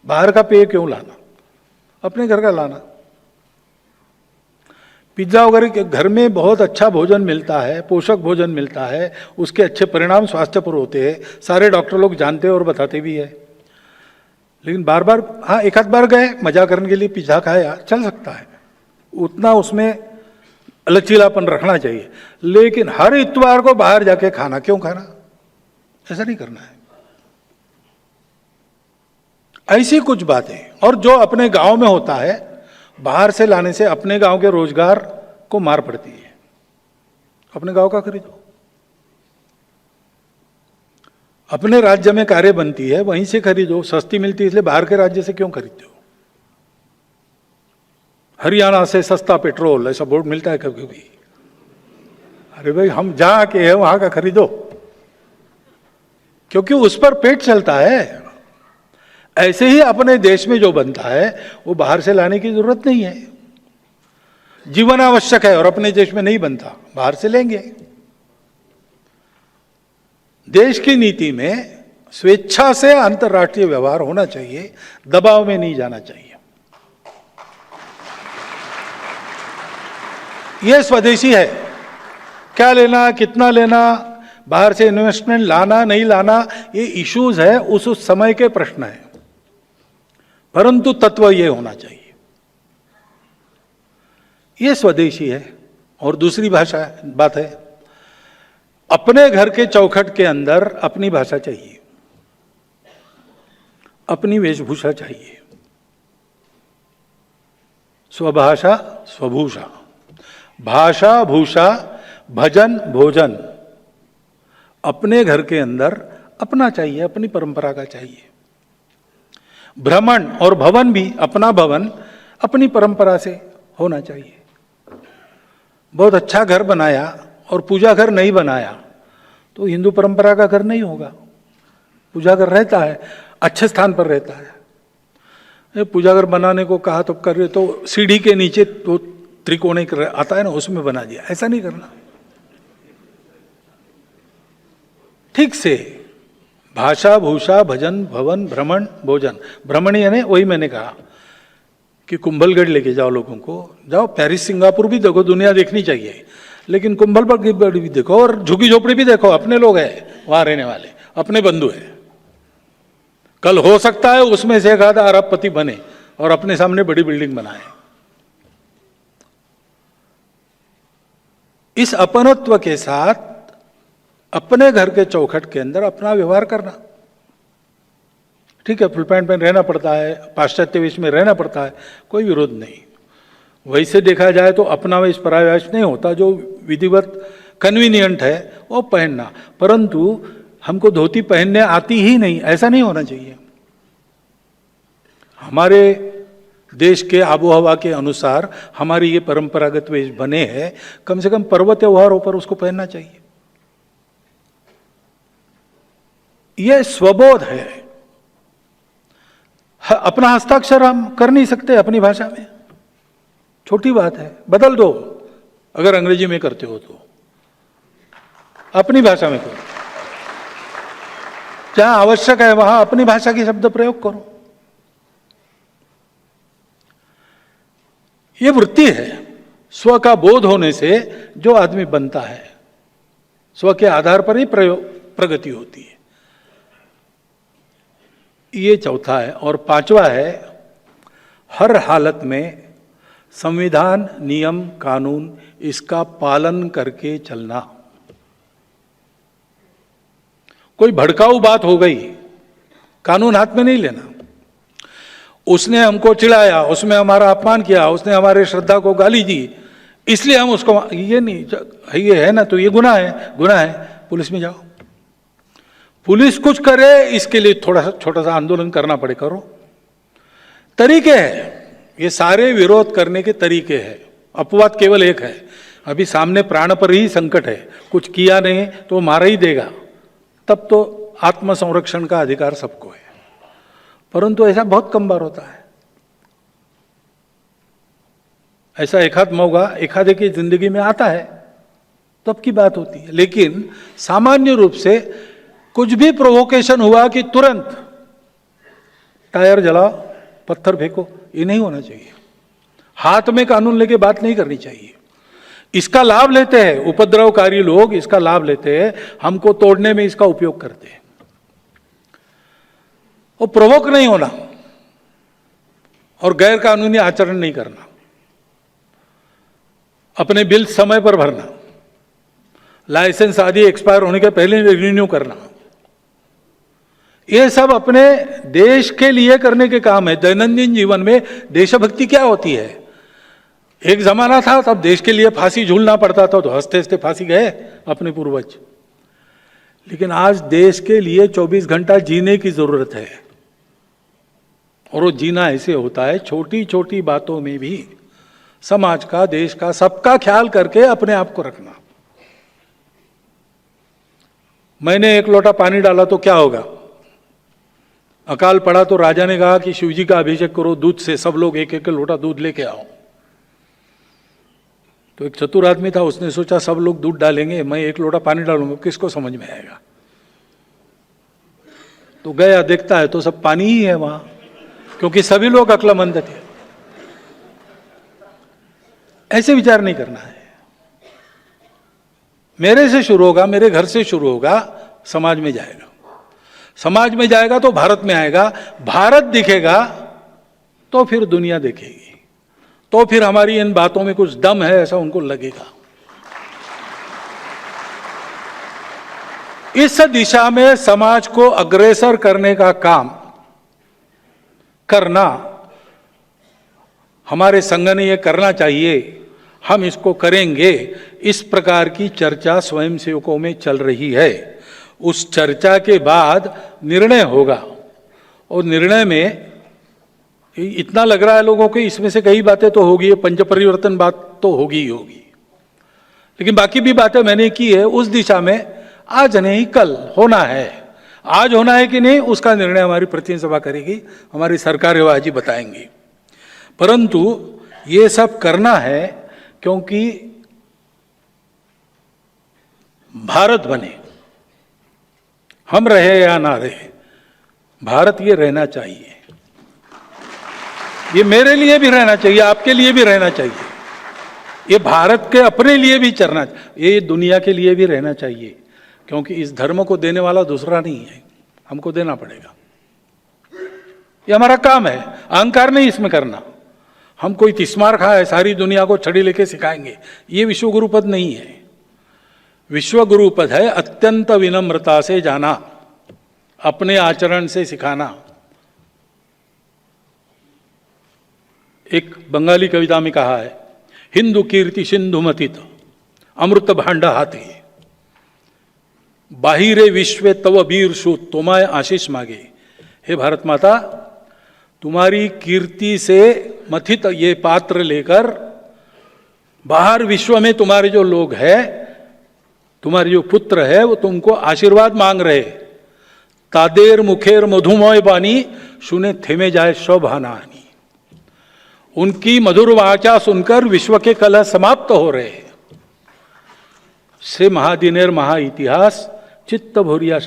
बाहर का पेय क्यों लाना, अपने घर का लाना। पिज्जा वगैरह के घर में बहुत अच्छा भोजन मिलता है, पोषक भोजन मिलता है, उसके अच्छे परिणाम स्वास्थ्य पर होते हैं, सारे डॉक्टर लोग जानते हैं और बताते भी है। लेकिन बार बार, हाँ एक आध बार गए मजा करने के लिए पिज्जा खाया, चल सकता है, उतना उसमें लचीलापन रखना चाहिए। लेकिन हर इतवार को बाहर जाके खाना क्यों खाना, ऐसा नहीं करना है। ऐसी कुछ बातें, और जो अपने गांव में होता है बाहर से लाने से अपने गांव के रोजगार को मार पड़ती है। अपने गांव का खरीदो, अपने राज्य में कार्य बनती है वहीं से खरीदो, सस्ती मिलती है इसलिए बाहर के राज्य से क्यों खरीदते हो। हरियाणा से सस्ता पेट्रोल ऐसा बोर्ड मिलता है कभी कभी, अरे भाई हम जहां के हैं वहां का खरीदो, क्योंकि उस पर पेट चलता है। ऐसे ही अपने देश में जो बनता है वो बाहर से लाने की जरूरत नहीं है, जीवन आवश्यक है और अपने देश में नहीं बनता, बाहर से लेंगे। देश की नीति में स्वेच्छा से अंतर्राष्ट्रीय व्यवहार होना चाहिए, दबाव में नहीं जाना चाहिए। यह स्वदेशी है। क्या लेना, कितना लेना, बाहर से इन्वेस्टमेंट लाना नहीं लाना, ये इश्यूज है, उस समय के प्रश्न है, परंतु तत्व ये होना चाहिए, ये स्वदेशी है। और दूसरी बात है, अपने घर के चौखट के अंदर अपनी भाषा चाहिए, अपनी वेशभूषा चाहिए, स्वभाषा स्वभूषा, भाषा भूषा भजन भोजन, अपने घर के अंदर अपना चाहिए, अपनी परंपरा का चाहिए। भ्रमण और भवन भी, अपना भवन अपनी परंपरा से होना चाहिए। बहुत अच्छा घर बनाया और पूजा घर नहीं बनाया तो हिंदू परंपरा का घर नहीं होगा। पूजा घर रहता है, अच्छे स्थान पर रहता है। पूजा घर बनाने को कहा तो कर रहे, तो सीढ़ी के नीचे तो त्रिकोण आता है ना, उसमें बना दिया, ऐसा नहीं करना। ठीक से भाषा भूषा भजन भवन भ्रमण भोजन, भ्रमण यानी वही मैंने कहा कि कुंभलगढ़ लेके जाओ लोगों को, जाओ पेरिस सिंगापुर भी देखो, दुनिया देखनी चाहिए, लेकिन कुंभलगढ़ भी देखो और झुग्गी झोपड़ी भी देखो, अपने लोग हैं वहां रहने वाले, अपने बंधु हैं। कल हो सकता है उसमें से एक आधा अरबपति बने और अपने सामने बड़ी बिल्डिंग बनाए। इस अपनत्व के साथ अपने घर के चौखट के अंदर अपना व्यवहार करना। ठीक है, फुल पैंट पहन रहना पड़ता है, पाश्चात्य वेश में रहना पड़ता है, कोई विरोध नहीं। वैसे देखा जाए तो अपना वेश पराया वेश नहीं होता, जो विधिवत कन्वीनियंट है वो पहनना, परंतु हमको धोती पहनने आती ही नहीं, ऐसा नहीं होना चाहिए। हमारे देश के आबोहवा के अनुसार हमारी ये परंपरागत वेश बने हैं, कम से कम पर्व त्योहारों पर उसको पहनना चाहिए। यह स्वबोध है। अपना हस्ताक्षर हम कर नहीं सकते अपनी भाषा में, छोटी बात है, बदल दो। अगर अंग्रेजी में करते हो तो अपनी भाषा में करो, जहां आवश्यक है वहां अपनी भाषा की शब्द प्रयोग करो। ये वृत्ति है। स्व का बोध होने से जो आदमी बनता है, स्व के आधार पर ही प्रगति होती है। ये चौथा है। और पांचवा है, हर हालत में संविधान, नियम, कानून, इसका पालन करके चलना। कोई भड़काऊ बात हो गई, कानून हाथ में नहीं लेना। उसने हमको चिढ़ाया, उसमें हमारा अपमान किया, उसने हमारे श्रद्धा को गाली दी, इसलिए हम उसको, ये नहीं, ये है ना तो ये गुनाह है, गुनाह है, पुलिस में जाओ। पुलिस कुछ करे इसके लिए थोड़ा सा छोटा सा आंदोलन करना पड़े, करो। तरीके हैं, ये सारे विरोध करने के तरीके हैं। अपवाद केवल एक है, अभी सामने प्राण पर ही संकट है, कुछ किया नहीं तो वो मारा ही देगा, तब तो आत्मसंरक्षण का अधिकार सबको है। परंतु ऐसा बहुत कम बार होता है। ऐसा एकाध मौका एखादे की जिंदगी में आता है, तब की बात होती है। लेकिन सामान्य रूप से कुछ भी प्रोवोकेशन हुआ कि तुरंत टायर जलाओ, पत्थर फेंको, ये नहीं होना चाहिए। हाथ में कानून लेके बात नहीं करनी चाहिए। इसका लाभ लेते हैं उपद्रवकारी लोग, इसका लाभ लेते हैं, हमको तोड़ने में इसका उपयोग करते हैं। वो प्रोवोक नहीं होना और गैर कानूनी आचरण नहीं करना, अपने बिल समय पर भरना, लाइसेंस आदि एक्सपायर होने के पहले रिन्यू करना, ये सब अपने देश के लिए करने के काम है। दैनंदिन जीवन में देशभक्ति क्या होती है? एक जमाना था तब देश के लिए फांसी झूलना पड़ता था, तो हंसते हंसते फांसी गए अपने पूर्वज। लेकिन आज देश के लिए 24 घंटा जीने की जरूरत है। और वो जीना ऐसे होता है, छोटी छोटी बातों में भी समाज का, देश का, सबका ख्याल करके अपने आप को रखना। मैंने एक लोटा पानी डाला तो क्या होगा? अकाल पड़ा तो राजा ने कहा कि शिवजी का अभिषेक करो दूध से, सब लोग एक एक लोटा दूध लेके आओ। तो एक चतुर आदमी था, उसने सोचा सब लोग दूध डालेंगे, मैं एक लोटा पानी डालूंगा, किसको समझ में आएगा? तो गया, देखता है तो सब पानी ही है वहां, क्योंकि सभी लोग अक्लमंद थे। ऐसे विचार नहीं करना है। मेरे से शुरू होगा, मेरे घर से शुरू होगा, समाज में जाएगा, समाज में जाएगा तो भारत में आएगा, भारत दिखेगा तो फिर दुनिया देखेगी, तो फिर हमारी इन बातों में कुछ दम है ऐसा उनको लगेगा। इस दिशा में समाज को अग्रसर करने का काम करना हमारे संघ ने ये करना चाहिए, हम इसको करेंगे। इस प्रकार की चर्चा स्वयंसेवकों में चल रही है। उस चर्चा के बाद निर्णय होगा, और निर्णय में इतना लग रहा है लोगों को इसमें से कई बातें तो होगी, पंच परिवर्तन बात तो होगी ही होगी, लेकिन बाकी भी बातें मैंने की है उस दिशा में आज नहीं कल होना है। आज होना है कि नहीं उसका निर्णय हमारी प्रतिनिधि सभा करेगी, हमारी सरकार आज ही बताएंगी। परंतु ये सब करना है क्योंकि भारत बने, हम रहे या ना रहे, भारत ये रहना चाहिए। ये मेरे लिए भी रहना चाहिए, आपके लिए भी रहना चाहिए, ये भारत के अपने लिए भी चलना, ये दुनिया के लिए भी रहना चाहिए, क्योंकि इस धर्म को देने वाला दूसरा नहीं है, हमको देना पड़ेगा। ये हमारा काम है, अहंकार नहीं इसमें करना। हम कोई तिस्मार खाए सारी दुनिया को छड़ी लेके सिखाएंगे, ये विश्व गुरु पद नहीं है। विश्व गुरु पद है अत्यंत विनम्रता से जाना, अपने आचरण से सिखाना। एक बंगाली कविता में कहा है, हिंदू कीर्ति सिंधु मतित अमृत भांड हाथी, बाहिरे विश्व तव वीर सु तुम्हारे आशीष मांगे। हे भारत माता, तुम्हारी कीर्ति से मथित ये पात्र लेकर बाहर विश्व में तुम्हारे जो लोग हैं, तुम्हारे जो पुत्र है, वो तुमको आशीर्वाद मांग रहे। तादेर मुखेर मधुमय बानी सुने थेमे जाए शोभानानी। उनकी मधुर वाचा सुनकर विश्व के कलह समाप्त हो रहे। से महादिनेर महा इतिहास चित्त भोरिया।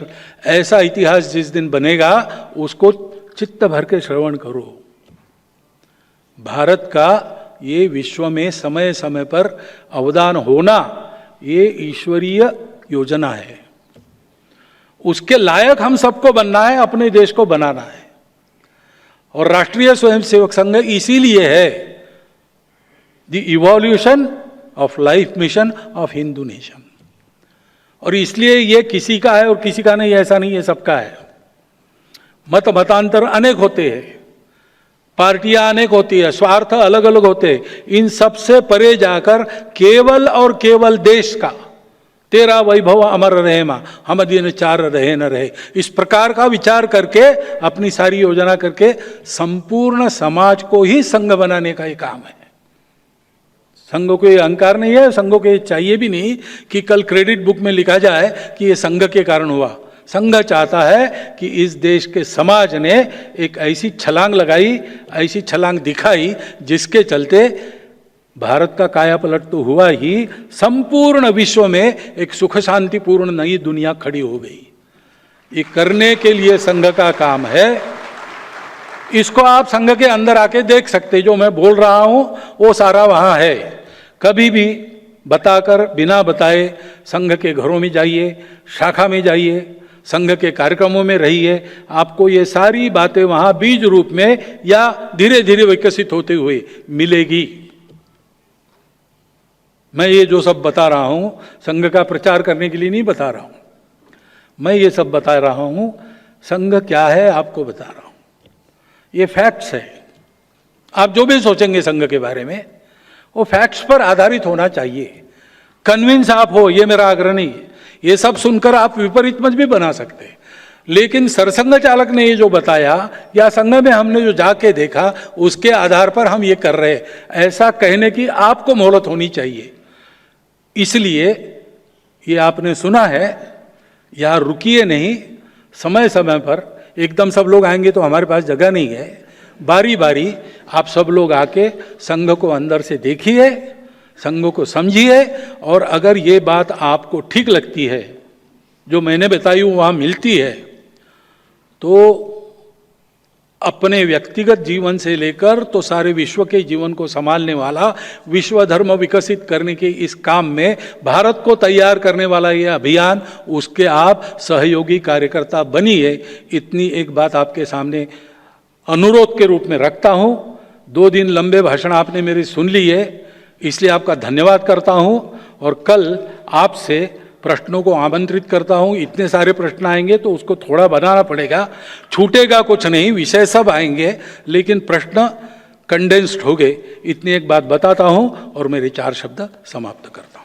ऐसा इतिहास जिस दिन बनेगा उसको चित्त भर के श्रवण करो। भारत का ये विश्व में समय समय पर अवदान होना ये ईश्वरीय योजना है। उसके लायक हम सबको बनना है, अपने देश को बनाना है। और राष्ट्रीय स्वयंसेवक संघ इसीलिए है the evolution of life mission of Hindu nation. और इसलिए ये किसी का है और किसी का नहीं, ऐसा नहीं है, सबका है। मतांतर अनेक होते हैं, पार्टियां अनेक होती है, स्वार्थ अलग अलग होते हैं। इन सबसे परे जाकर केवल और केवल देश का तेरा वैभव अमर रहे मां, हम दिन चार रहे न रहे, इस प्रकार का विचार करके अपनी सारी योजना करके संपूर्ण समाज को ही संघ बनाने का ये काम है। संघ को ये अहंकार नहीं है, संघ को ये चाहिए भी नहीं कि कल क्रेडिट बुक में लिखा जाए कि ये संघ के कारण हुआ। संघ चाहता है कि इस देश के समाज ने एक ऐसी छलांग लगाई, ऐसी छलांग दिखाई, जिसके चलते भारत का कायापलट तो हुआ ही, संपूर्ण विश्व में एक सुख शांतिपूर्ण नई दुनिया खड़ी हो गई। ये करने के लिए संघ का काम है। इसको आप संघ के अंदर आके देख सकते, जो मैं बोल रहा हूं वो सारा वहां है। कभी भी बताकर बिना बताए संघ के घरों में जाइए, शाखा में जाइए, संघ के कार्यक्रमों में रहिए, आपको ये सारी बातें वहां बीज रूप में या धीरे धीरे विकसित होते हुए मिलेगी। मैं ये जो सब बता रहा हूं संघ का प्रचार करने के लिए नहीं बता रहा हूं, मैं ये सब बता रहा हूं संघ क्या है आपको बता रहा हूं। ये फैक्ट्स है। आप जो भी सोचेंगे संघ के बारे में वो फैक्ट्स पर आधारित होना चाहिए। कन्विंस आप हो, ये मेरा आग्रह नहीं है। ये सब सुनकर आप विपरीत मत भी बना सकते, लेकिन सरसंघ चालक ने ये जो बताया या संघ में हमने जो जाके देखा उसके आधार पर हम ये कर रहे, ऐसा कहने की आपको मोहलत होनी चाहिए। इसलिए ये आपने सुना है, यहाँ रुकिए नहीं, समय समय पर एकदम सब लोग आएंगे तो हमारे पास जगह नहीं है। बारी बारी आप सब लोग आके संघ को अंदर से देखिए, संघ को समझिए, और अगर ये बात आपको ठीक लगती है, जो मैंने बताई वहाँ मिलती है, तो अपने व्यक्तिगत जीवन से लेकर तो सारे विश्व के जीवन को संभालने वाला, विश्व धर्म विकसित करने के इस काम में भारत को तैयार करने वाला ये अभियान, उसके आप सहयोगी कार्यकर्ता बनिए। इतनी एक बात आपके सामने अनुरोध के रूप में रखता हूँ। 2 दिन लंबे भाषण आपने मेरी सुन ली है, इसलिए आपका धन्यवाद करता हूँ। और कल आपसे प्रश्नों को आमंत्रित करता हूँ। इतने सारे प्रश्न आएंगे तो उसको थोड़ा बनाना पड़ेगा, छूटेगा कुछ नहीं, विषय सब आएंगे, लेकिन प्रश्न कंडेंस्ड हो गए। इतनी एक बात बताता हूँ और मेरे 4 शब्द समाप्त करता हूँ।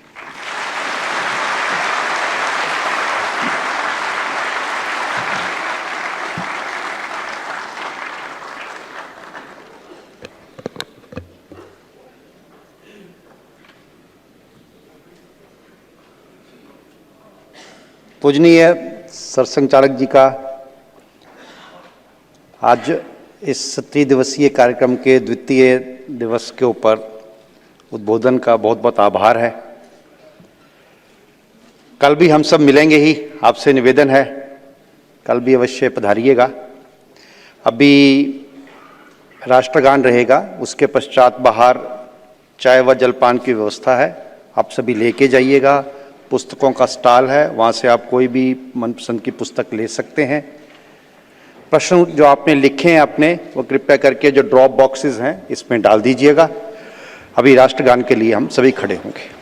पूजनीय सरसंघ चालक जी का आज इस त्रिदिवसीय कार्यक्रम के द्वितीय दिवस के ऊपर उद्बोधन का बहुत बहुत आभार है। कल भी हम सब मिलेंगे ही, आपसे निवेदन है कल भी अवश्य पधारिएगा। अभी राष्ट्रगान रहेगा, उसके पश्चात बाहर चाय व जलपान की व्यवस्था है, आप सभी लेके जाइएगा। पुस्तकों का स्टॉल है, वहाँ से आप कोई भी मनपसंद की पुस्तक ले सकते हैं। प्रश्न जो आपने लिखे हैं अपने, वो कृपया करके जो ड्रॉप बॉक्सेस हैं इसमें डाल दीजिएगा। अभी राष्ट्रगान के लिए हम सभी खड़े होंगे।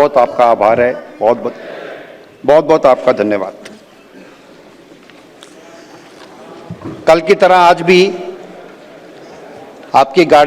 बहुत आपका आभार है, बहुत बहुत आपका धन्यवाद। कल की तरह आज भी आपकी गाड़ी